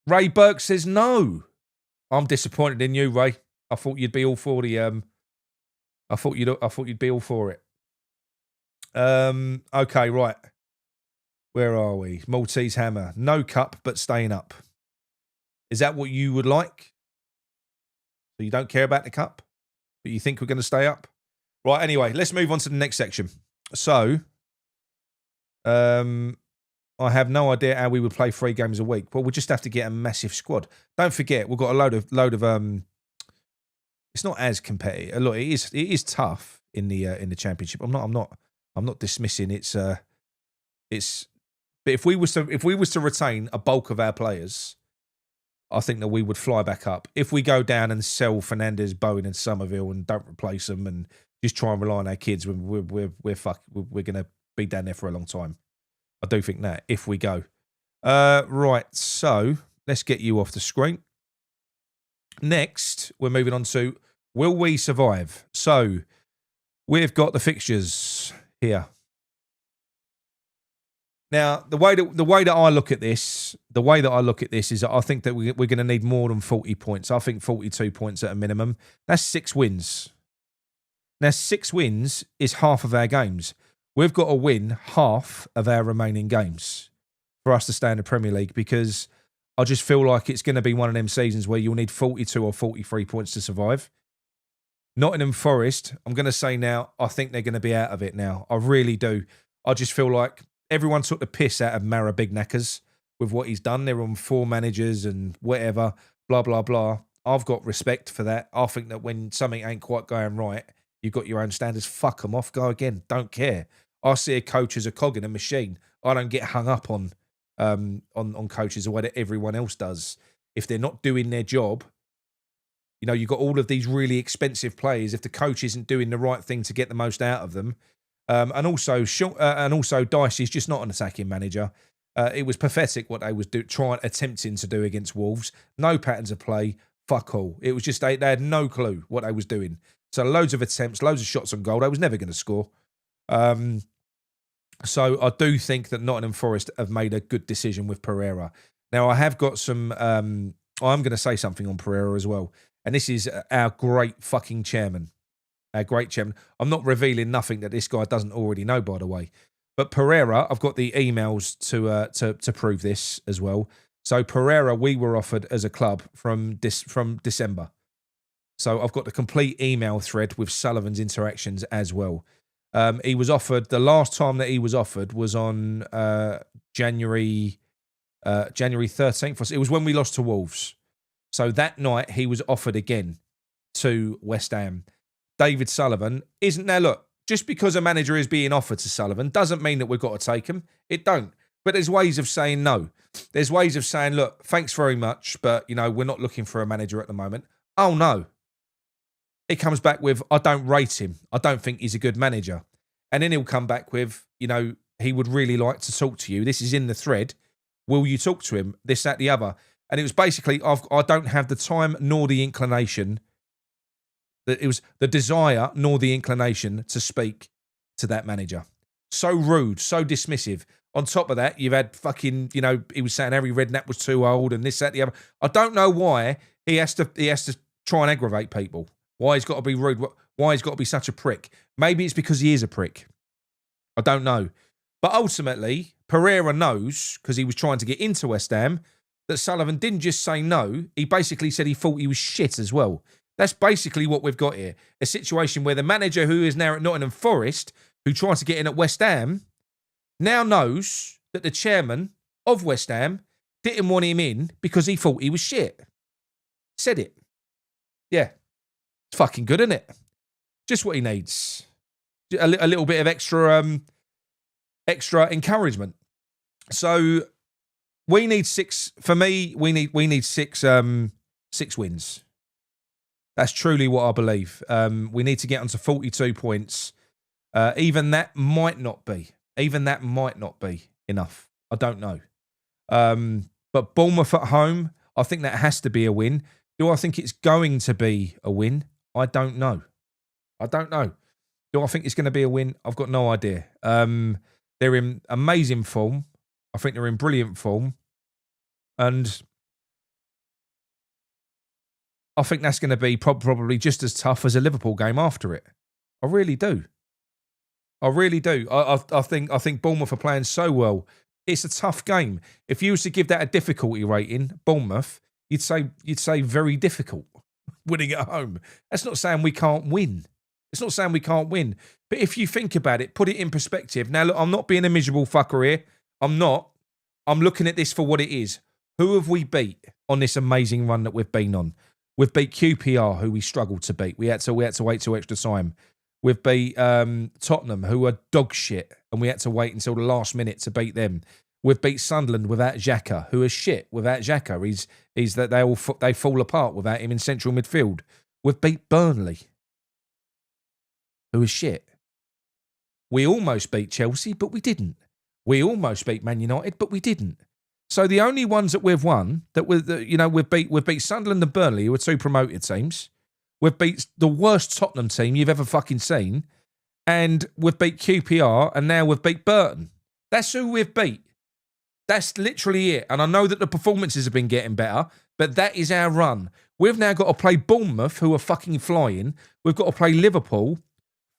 Ray Burke says no. I'm disappointed in you, Ray. I thought you'd be all for the. I thought you'd be all for it. Okay, right. Where are we? Maltese Hammer. No cup, but staying up. Is that what you would like? So you don't care about the cup, but you think we're going to stay up? Right, anyway, let's move on to the next section. So, I have no idea how we would play 3 games a week. Well, we'll just have to get a massive squad. Don't forget, we've got a load of it's not as competitive. Look, it is tough in the championship. I'm not dismissing it's but if we was to retain a bulk of our players, I think that we would fly back up. If we go down and sell Fernandez, Bowen, and Somerville and don't replace them and just try and rely on our kids, we're going to be down there for a long time. I do think that if we go right, so let's get you off the screen. Next, we're moving on to will we survive? So we've got the fixtures here. Now, the way that I look at this is that I think that we're going to need more than 40 points. I think 42 points at a minimum. That's 6 wins. Now, 6 wins is half of our games. We've got to win half of our remaining games for us to stay in the Premier League, because I just feel like it's going to be one of them seasons where you'll need 42 or 43 points to survive. Nottingham Forest, I'm going to say now, I think they're going to be out of it now. I really do. I just feel like everyone took the piss out of Mara Big Knackers with what he's done. They're on 4 managers and whatever, blah, blah, blah. I've got respect for that. I think that when something ain't quite going right, you've got your own standards. Fuck them off. Go again. Don't care. I see a coach as a cog in a machine. I don't get hung up on coaches the way that everyone else does. If they're not doing their job, you know, you've got all of these really expensive players. If the coach isn't doing the right thing to get the most out of them, and also Dicey's just not an attacking manager. It was pathetic what they was attempting to do against Wolves. No patterns of play. Fuck all. It was just they had no clue what they was doing. So loads of attempts, loads of shots on goal. They was never going to score. So I do think that Nottingham Forest have made a good decision with Pereira. Now, I have got some... I'm going to say something on Pereira as well. And this is our great fucking chairman. Our great chairman. I'm not revealing nothing that this guy doesn't already know, by the way. But Pereira, I've got the emails to prove this as well. So Pereira, we were offered as a club from December. So I've got the complete email thread with Sullivan's interactions as well. He was offered, the last time that he was offered was on January 13th. It was when we lost to Wolves. So that night he was offered again to West Ham. David Sullivan isn't... Now look, just because a manager is being offered to Sullivan doesn't mean that we've got to take him. It don't. But there's ways of saying no. There's ways of saying, look, thanks very much, but, you know, we're not looking for a manager at the moment. Oh, no. It comes back with, I don't rate him. I don't think he's a good manager. And then he'll come back with, you know, he would really like to talk to you. This is in the thread. Will you talk to him? This, that, the other. And it was basically, I don't have the time nor the inclination. It was the desire nor the inclination to speak to that manager. So rude, so dismissive. On top of that, you've had fucking, you know, he was saying Harry Redknapp was too old and this, that, the other. I don't know why he has to try and aggravate people. Why he's got to be rude. Why he's got to be such a prick. Maybe it's because he is a prick. I don't know. But ultimately, Pereira knows, because he was trying to get into West Ham, that Sullivan didn't just say no. He basically said he thought he was shit as well. That's basically what we've got here. A situation where the manager who is now at Nottingham Forest, who tried to get in at West Ham, now knows that the chairman of West Ham didn't want him in because he thought he was shit. Said it. Yeah. It's fucking good, isn't it? Just what he needs. A little bit of extra encouragement. So we need 6. For me, we need 6 wins. That's truly what I believe. We need to get onto 42 points. Even that might not be enough. I don't know. But Bournemouth at home, I think that has to be a win. Do I think it's going to be a win? I don't know. Do I think it's going to be a win? I've got no idea. They're in amazing form. I think they're in brilliant form. And I think that's going to be probably just as tough as a Liverpool game after it. I really do. I really do. I think Bournemouth are playing so well. It's a tough game. If you was to give that a difficulty rating, Bournemouth, you'd say very difficult winning at home. That's not saying we can't win. It's not saying we can't win. But if you think about it, put it in perspective. Now, look, I'm not being a miserable fucker here. I'm not. I'm looking at this for what it is. Who have we beat on this amazing run that we've been on? We've beat QPR, who we struggled to beat. We had to wait till extra time. We've beat Tottenham, who are dog shit, and we had to wait until the last minute to beat them. We've beat Sunderland without Xhaka, who is shit without Xhaka. He's that they fall apart without him in central midfield. We've beat Burnley, who is shit. We almost beat Chelsea, but we didn't. We almost beat Man United, but we didn't. So the only ones that we've won we've beat Sunderland and Burnley, who are two promoted teams. We've beat the worst Tottenham team you've ever fucking seen, and we've beat QPR, and now we've beat Burton. That's who we've beat. That's literally it. And I know that the performances have been getting better, but that is our run. We've now got to play Bournemouth, who are fucking flying. We've got to play Liverpool.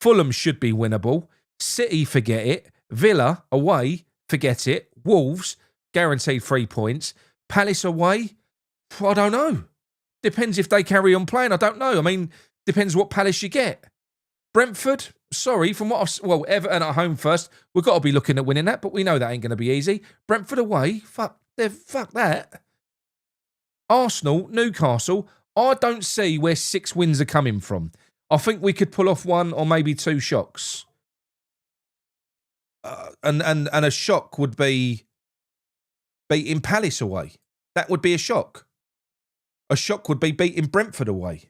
Fulham should be winnable. City, forget it. Villa, away, forget it. Wolves, guaranteed 3 points. Palace away, I don't know. Depends if they carry on playing. I don't know. I mean, depends what Palace you get. Brentford, sorry, from what Everton at home first. We've got to be looking at winning that, but we know that ain't going to be easy. Brentford away, fuck that. Arsenal, Newcastle, I don't see where 6 wins are coming from. I think we could pull off 1 or maybe 2 shocks. And a shock would be beating Palace away. That would be a shock. A shock would be beating Brentford away.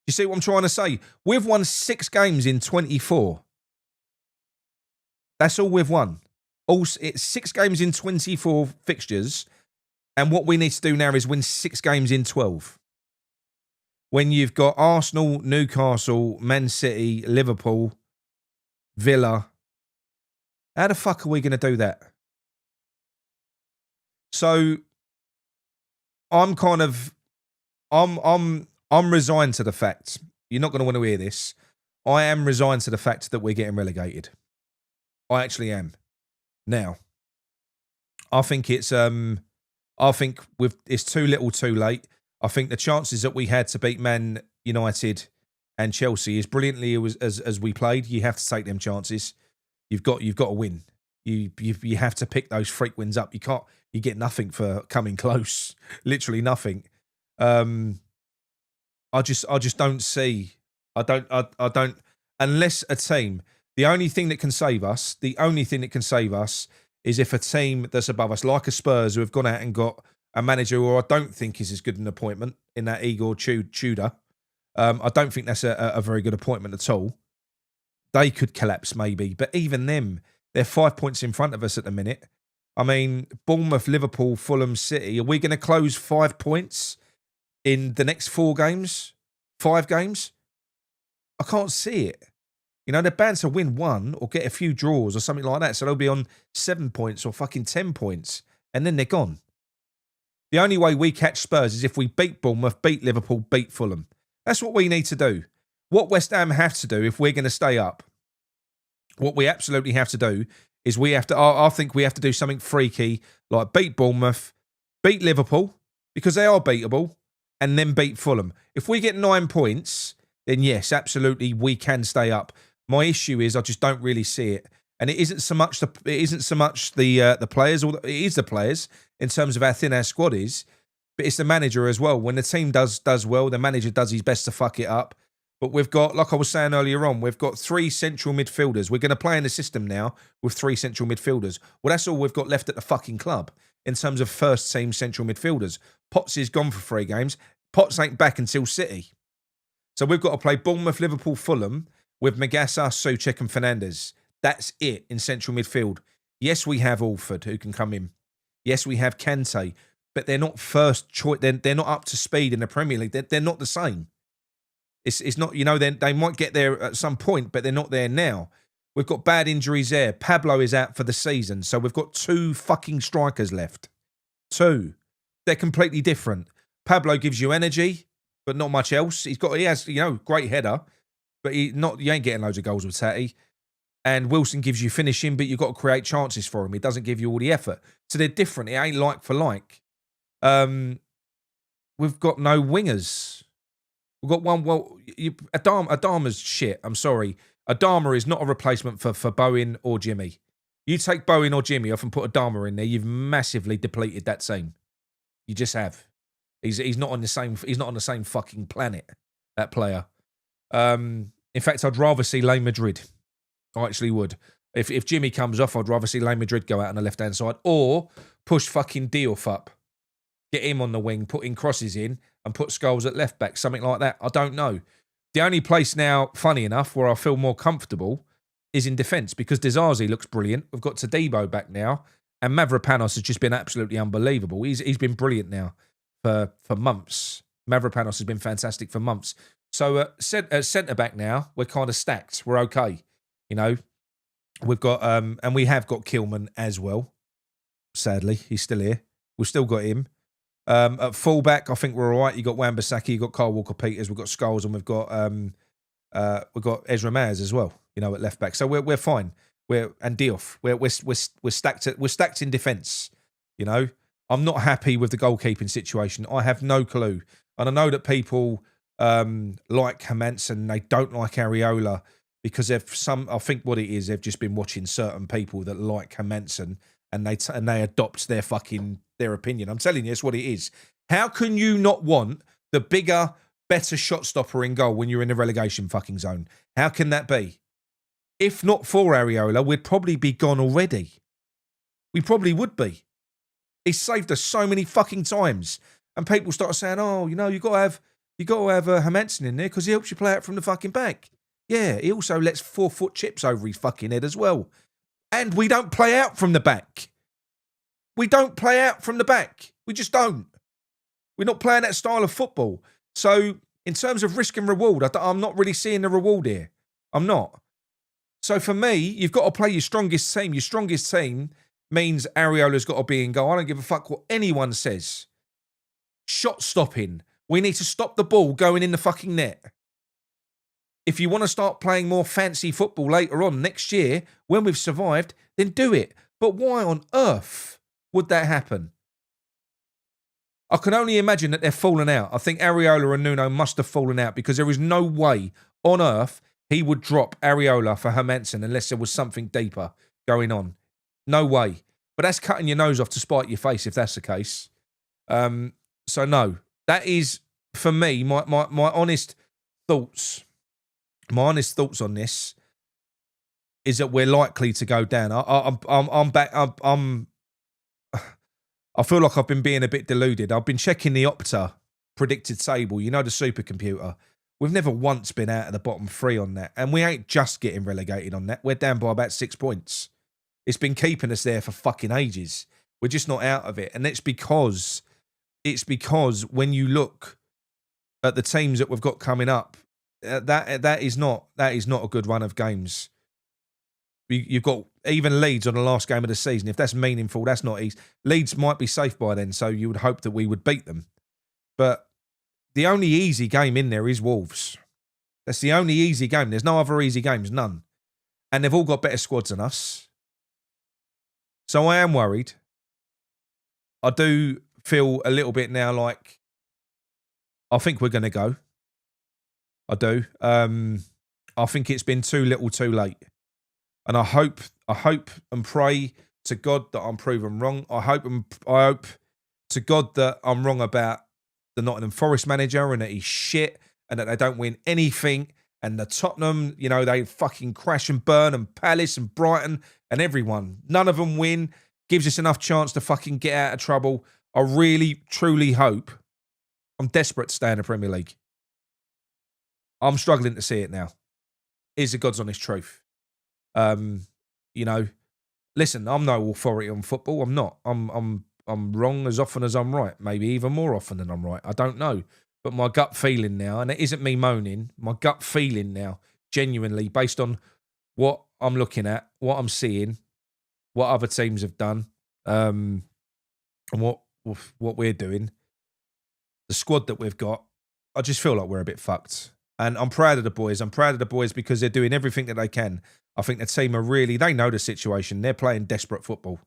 You see what I'm trying to say? We've won 6 games in 24. That's all we've won. It's 6 games in 24 fixtures. And what we need to do now is win 6 games in 12. When you've got Arsenal, Newcastle, Man City, Liverpool, Villa, how the fuck are we going to do that? So I'm resigned to the fact, you're not going to want to hear this, I am resigned to the fact that we're getting relegated. I actually am. Now, I think it's too little too late. I think the chances that we had to beat Man United and Chelsea, as brilliantly as we played, you have to take them chances. You've got to win. You have to pick those freak wins up. You get nothing for coming close. Literally nothing. I just don't see. I don't. Unless a team, the only thing that can save us is if a team that's above us, like a Spurs, who have gone out and got a manager who I don't think is as good an appointment in that Igor Tudor. I don't think that's a very good appointment at all. They could collapse maybe, but even them, they're 5 points in front of us at the minute. I mean, Bournemouth, Liverpool, Fulham, City, are we going to close 5 points in the next 4 games? 5 games? I can't see it. You know, they're bound to win 1 or get a few draws or something like that. So they'll be on 7 points or fucking 10 points. And then they're gone. The only way we catch Spurs is if we beat Bournemouth, beat Liverpool, beat Fulham. That's what we need to do. What West Ham have to do if we're going to stay up, what we absolutely have to do is I think we have to do something freaky, like beat Bournemouth, beat Liverpool, because they are beatable, and then beat Fulham. If we get 9 points, then yes, absolutely, we can stay up. My issue is I just don't really see it. And it isn't so much the players, or it is the players in terms of how thin our squad is, but it's the manager as well. When the team does well, the manager does his best to fuck it up. But we've got, like I was saying earlier on, we've got 3 central midfielders. We're going to play in the system now with 3 central midfielders. Well, that's all we've got left at the fucking club in terms of first team central midfielders. Potts is gone for 3 games. Potts ain't back until City. So we've got to play Bournemouth, Liverpool, Fulham with Magassa, Souček and Fernandes. That's it in central midfield. Yes, we have Alford who can come in. Yes, we have Kante, but they're not first choice. They're not up to speed in the Premier League. They're not the same. It's not, you know, they might get there at some point, but they're not there now. We've got bad injuries there. Pablo is out for the season, so we've got 2 fucking strikers left. 2. They're completely different. Pablo gives you energy, but not much else. He has, great header, but you ain't getting loads of goals with Tati. And Wilson gives you finishing, but you've got to create chances for him. He doesn't give you all the effort. So they're different. It ain't like for like. We've got no wingers. We've got one. Well, Adama's shit. I'm sorry. Adama is not a replacement for Bowen or Jimmy. You take Bowen or Jimmy off and put Adama in there, you've massively depleted that team. You just have. He's not on the same. He's not on the same fucking planet. That player. In fact, I'd rather see Real Madrid. I actually would. If Jimmy comes off, I'd rather see Real Madrid go out on the left-hand side or push fucking Diouf up. Get him on the wing, put in crosses in and put Scholes at left back, something like that. I don't know. The only place now, funny enough, where I feel more comfortable is in defence because Dizazi looks brilliant. We've got Tadibo back now and Mavropanos has just been absolutely unbelievable. He's been brilliant now for months. Mavropanos has been fantastic for months. So centre-back now, we're kind of stacked. We're okay. We've got, and we have got Kilman as well. Sadly, he's still here. We've still got him. At fullback, I think we're all right. You got Wan-Bissaka, you got Kyle Walker-Peters, we've got Scholes, and we've got Ezra Maz as well. At left back, so we're fine. And Diouf, we're stacked. We're stacked in defence. I'm not happy with the goalkeeping situation. I have no clue, and I know that people like Hermansen, they don't like Areola. Because I think what it is, they've just been watching certain people that like Hermansen and they adopt their opinion. I'm telling you, it's what it is. How can you not want the bigger, better shot stopper in goal when you're in the relegation fucking zone? How can that be? If not for Areola, we'd probably be gone already. We probably would be. He's saved us so many fucking times, and people start saying, "Oh, you got to have Hermansen in there because he helps you play out from the fucking back." Yeah, he also lets 4-foot chips over his fucking head as well. And we don't play out from the back. We don't play out from the back. We just don't. We're not playing that style of football. So, in terms of risk and reward, I'm not really seeing the reward here. I'm not. So, for me, you've got to play your strongest team. Your strongest team means Areola's got to be in goal. I don't give a fuck what anyone says. Shot stopping. We need to stop the ball going in the fucking net. If you want to start playing more fancy football later on next year, when we've survived, then do it. But why on earth would that happen? I can only imagine that they're falling out. I think Areola and Nuno must have fallen out because there is no way on earth he would drop Areola for Hermansen unless there was something deeper going on. No way. But that's cutting your nose off to spite your face if that's the case. So no, that is, for me, my honest thoughts. My honest thoughts on this is that we're likely to go down. I'm back. I feel like I've been being a bit deluded. I've been checking the Opta predicted table. The supercomputer. We've never once been out of the bottom 3 on that, and we ain't just getting relegated on that. We're down by about 6 points. It's been keeping us there for fucking ages. We're just not out of it, and it's because when you look at the teams that we've got coming up. That is not a good run of games. You've got even Leeds on the last game of the season. If that's meaningful, that's not easy. Leeds might be safe by then, so you would hope that we would beat them. But the only easy game in there is Wolves. That's the only easy game. There's no other easy games, none. And they've all got better squads than us. So I am worried. I do feel a little bit now like I think we're going to go. I do. I think it's been too little, too late, and I hope and pray to God that I'm proven wrong. I hope to God that I'm wrong about the Nottingham Forest manager and that he's shit and that they don't win anything. And the Tottenham, they fucking crash and burn, and Palace and Brighton and everyone. None of them win. Gives us enough chance to fucking get out of trouble. I really, truly hope. I'm desperate to stay in the Premier League. I'm struggling to see it now. Is the God's honest truth. Listen, I'm no authority on football. I'm not. I'm wrong as often as I'm right. Maybe even more often than I'm right. I don't know. But my gut feeling now, and it isn't me moaning, my gut feeling now, genuinely, based on what I'm looking at, what I'm seeing, what other teams have done, and what we're doing, the squad that we've got, I just feel like we're a bit fucked. And I'm proud of the boys. I'm proud of the boys because they're doing everything that they can. I think the team are really, they know the situation. They're playing desperate football.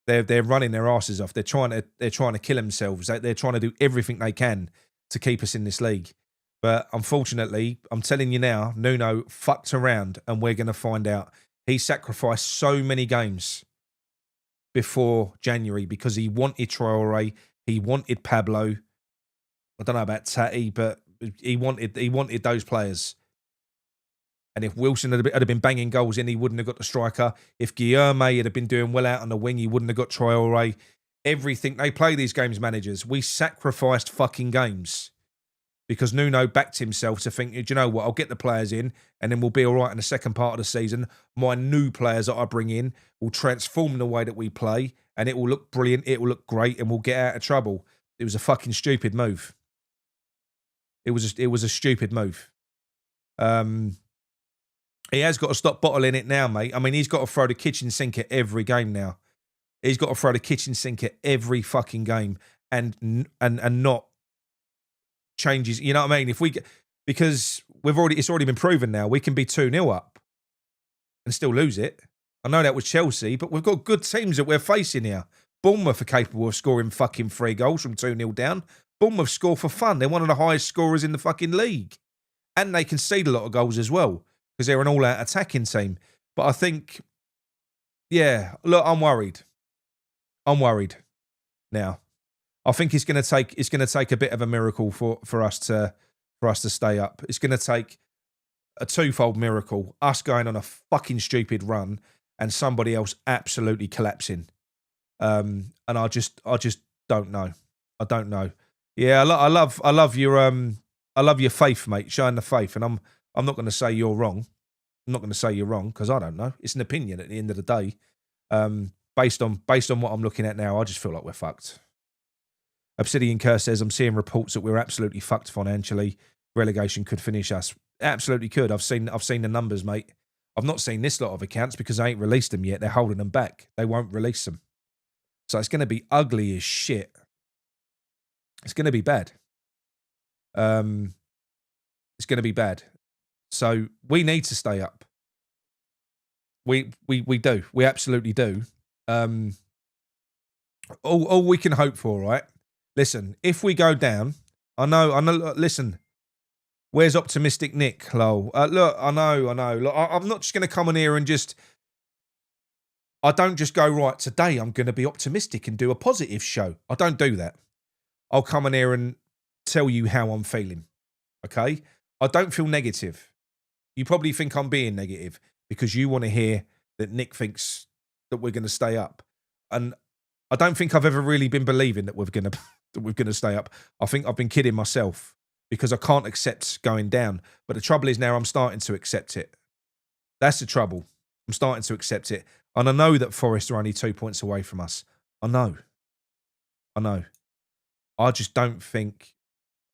They're running their asses off. They're trying to kill themselves. They're trying to do everything they can to keep us in this league. But unfortunately, I'm telling you now, Nuno fucked around, and we're going to find out. He sacrificed so many games before January because he wanted Traore, he wanted Pablo. I don't know about Tati, but he wanted those players. And if Wilson had been banging goals in, he wouldn't have got the striker. If Guilherme had been doing well out on the wing, he wouldn't have got Traore. Everything. They play these games, managers. We sacrificed fucking games because Nuno backed himself to think, do you know what, I'll get the players in and then we'll be all right in the second part of the season. My new players that I bring in will transform the way that we play and it will look brilliant, it will look great, and we'll get out of trouble. It was a fucking stupid move. It was a stupid move. He has got to stop bottling it now, mate. I mean, he's got to throw the kitchen sink at every game now. He's got to throw the kitchen sink at every fucking game and not changes. You know what I mean? Because it's already been proven now. We can be 2-0 up and still lose it. I know that was Chelsea, but we've got good teams that we're facing here. Bournemouth are capable of scoring fucking 3 goals from 2-0 down. Bournemouth score for fun. They're one of the highest scorers in the fucking league. And they concede a lot of goals as well because they're an all-out attacking team. But I think, yeah, look, I'm worried. I'm worried now. I think it's going to take a bit of a miracle for us to stay up. It's going to take a twofold miracle: us going on a fucking stupid run and somebody else absolutely collapsing. And I just don't know. I don't know. Yeah, I love your faith, mate. Showing the faith, and I'm not going to say you're wrong. I'm not going to say you're wrong because I don't know. It's an opinion at the end of the day. Based on what I'm looking at now, I just feel like we're fucked. Obsidian Kerr says, I'm seeing reports that we're absolutely fucked financially. Relegation could finish us. Absolutely could. I've seen the numbers, mate. I've not seen this lot of accounts because they ain't released them yet. They're holding them back. They won't release them. So it's going to be ugly as shit. It's going to be bad. It's going to be bad. So we need to stay up. We do. We absolutely do. All we can hope for, right? Listen, if we go down, I know. Listen, where's optimistic Nick? Lol. Look, I know. Look, I'm not just going to come on here and just. I don't just go, right, today I'm going to be optimistic and do a positive show. I don't do that. I'll come on here and tell you how I'm feeling. Okay? I don't feel negative. You probably think I'm being negative because you want to hear that Nick thinks that we're going to stay up. And I don't think I've ever really been believing that we're going to stay up. I think I've been kidding myself because I can't accept going down. But the trouble is now I'm starting to accept it. That's the trouble. I'm starting to accept it. And I know that Forest are only 2 points away from us. I know. I just don't think...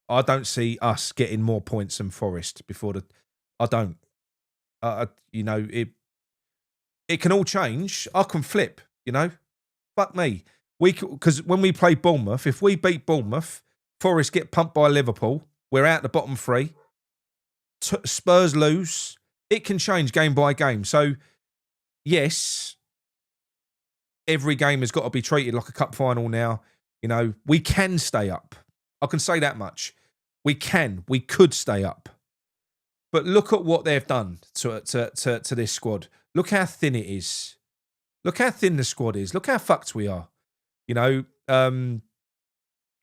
I don't see us getting more points than Forest before the... I don't. You know, it can all change. I can flip, you know. Fuck me. Because when we play Bournemouth, if we beat Bournemouth, Forest get pumped by Liverpool, we're out the bottom 3. Spurs lose. It can change game by game. So, yes, every game has got to be treated like a cup final now. You know, we can stay up. I can say that much. We could stay up. But look at what they've done to this squad. Look how thin it is. Look how thin the squad is. Look how fucked we are. You know,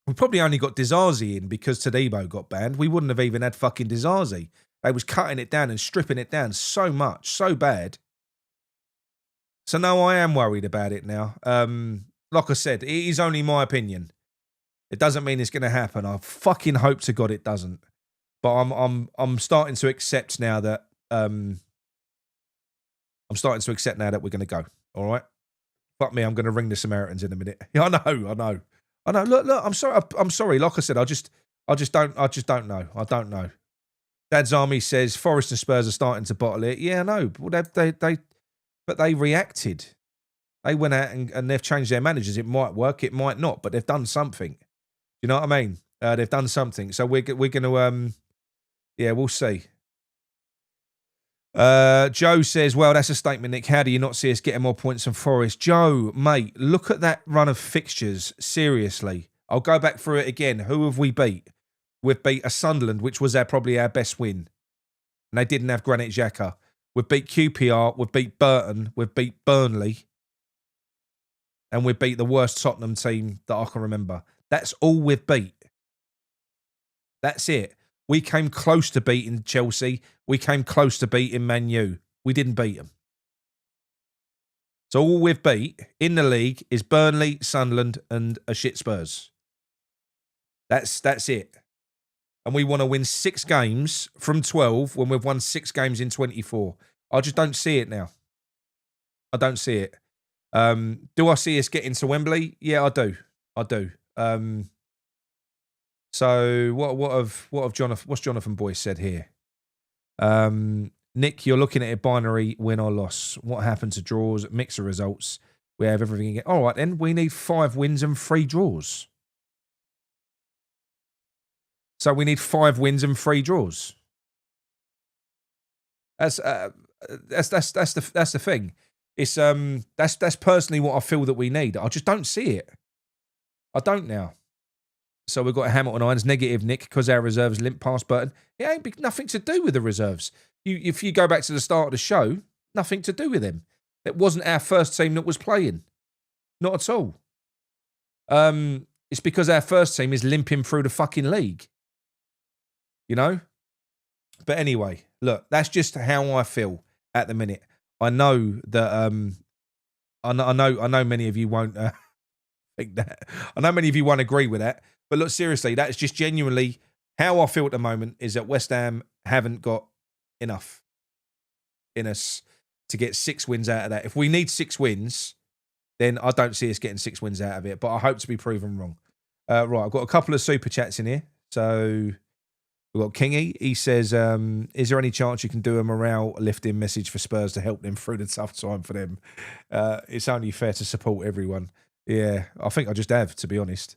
we probably only got Dizazi in because Todibo got banned. We wouldn't have even had fucking Dizazi. They was cutting it down and stripping it down so much, so bad. So no, I am worried about it now. Like I said, it is only my opinion. It doesn't mean it's going to happen. I fucking hope to God it doesn't. But I'm starting to accept now that we're going to go. All right. Fuck me, I'm going to ring the Samaritans in a minute. I know. Look. I'm sorry. Like I said, I just don't know. I don't know. Dad's Army says Forest and Spurs are starting to bottle it. Yeah, I know. Well, but they reacted. They went out and they've changed their managers. It might work, it might not, but they've done something. You know what I mean? They've done something. So we're going to, yeah, we'll see. Joe says, well, that's a statement, Nick. How do you not see us getting more points than Forest? Joe, mate, look at that run of fixtures. Seriously. I'll go back through it again. Who have we beat? We've beat a Sunderland, which was probably our best win. And they didn't have Granit Xhaka. We've beat QPR. We've beat Burton. We've beat Burnley. And we've beat the worst Tottenham team that I can remember. That's all we've beat. That's it. We came close to beating Chelsea. We came close to beating Man U. We didn't beat them. So all we've beat in the league is Burnley, Sunderland, and a shit Spurs. That's it. And we want to win 6 games from 12 when we've won 6 games in 24. I just don't see it now. I don't see it. Do I see us getting to Wembley? Yeah, I do. I do. So what's Jonathan Boyce said here? Nick, you're looking at a binary win or loss. What happened to draws, mix of results? We have everything again. All right, then we need 5 wins and 3 draws. So we need 5 wins and 3 draws. That's the thing. It's that's personally what I feel that we need. I just don't see it. I don't now. So we've got Hamilton Irons negative, Nick, because our reserves limp past Burton. It ain't nothing to do with the reserves. If you go back to the start of the show, nothing to do with them. It wasn't our first team that was playing. Not at all. It's because our first team is limping through the fucking league. You know? But anyway, look, that's just how I feel at the minute. I know that I know many of you won't think that. I know many of you won't agree with that. But look, seriously, that's just genuinely how I feel at the moment, is that West Ham haven't got enough in us to get 6 wins out of that. If we need 6 wins, then I don't see us getting 6 wins out of it. But I hope to be proven wrong. Right, I've got a couple of super chats in here. So we've got Kingy. He says, is there any chance you can do a morale lifting message for Spurs to help them through the tough time for them? It's only fair to support everyone. Yeah, I think I just have, to be honest.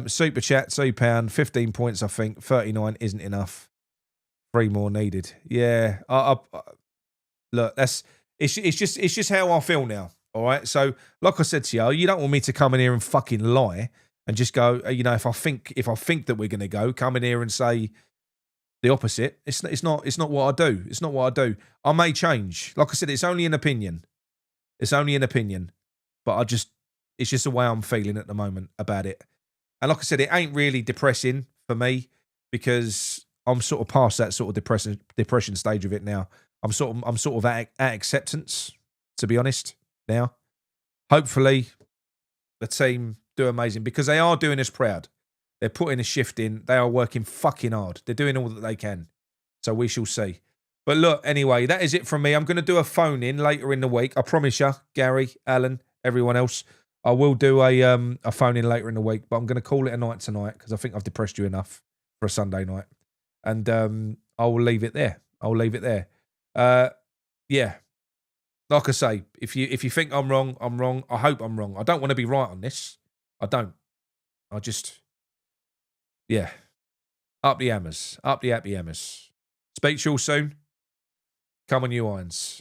Super chat, £2, 15 points, I think. 39 isn't enough. 3 more needed. Yeah, look, it's just how I feel now. All right. So, like I said to you, you don't want me to come in here and fucking lie and just go. You know, if I think that we're going to go, come in here and say the opposite. It's not what I do. It's not what I do. I may change. Like I said, it's only an opinion. It's only an opinion, but it's just the way I'm feeling at the moment about it. And like I said, it ain't really depressing for me because I'm sort of past that sort of depression stage of it now. I'm sort of at acceptance, to be honest, now. Hopefully the team do amazing because they are doing us proud. They're putting a shift in. They are working fucking hard. They're doing all that they can. So we shall see. But look, anyway, that is it from me. I'm going to do a phone in later in the week. I promise you, Gary, Alan, everyone else. I will do a phone in later in the week, but I'm going to call it a night tonight because I think I've depressed you enough for a Sunday night. And I will leave it there. I'll leave it there. Yeah. Like I say, if you think I'm wrong, I'm wrong. I hope I'm wrong. I don't want to be right on this. I don't. I just, yeah. Up the hammers. Up the happy hammers. Speak to you all soon. Come on, you irons.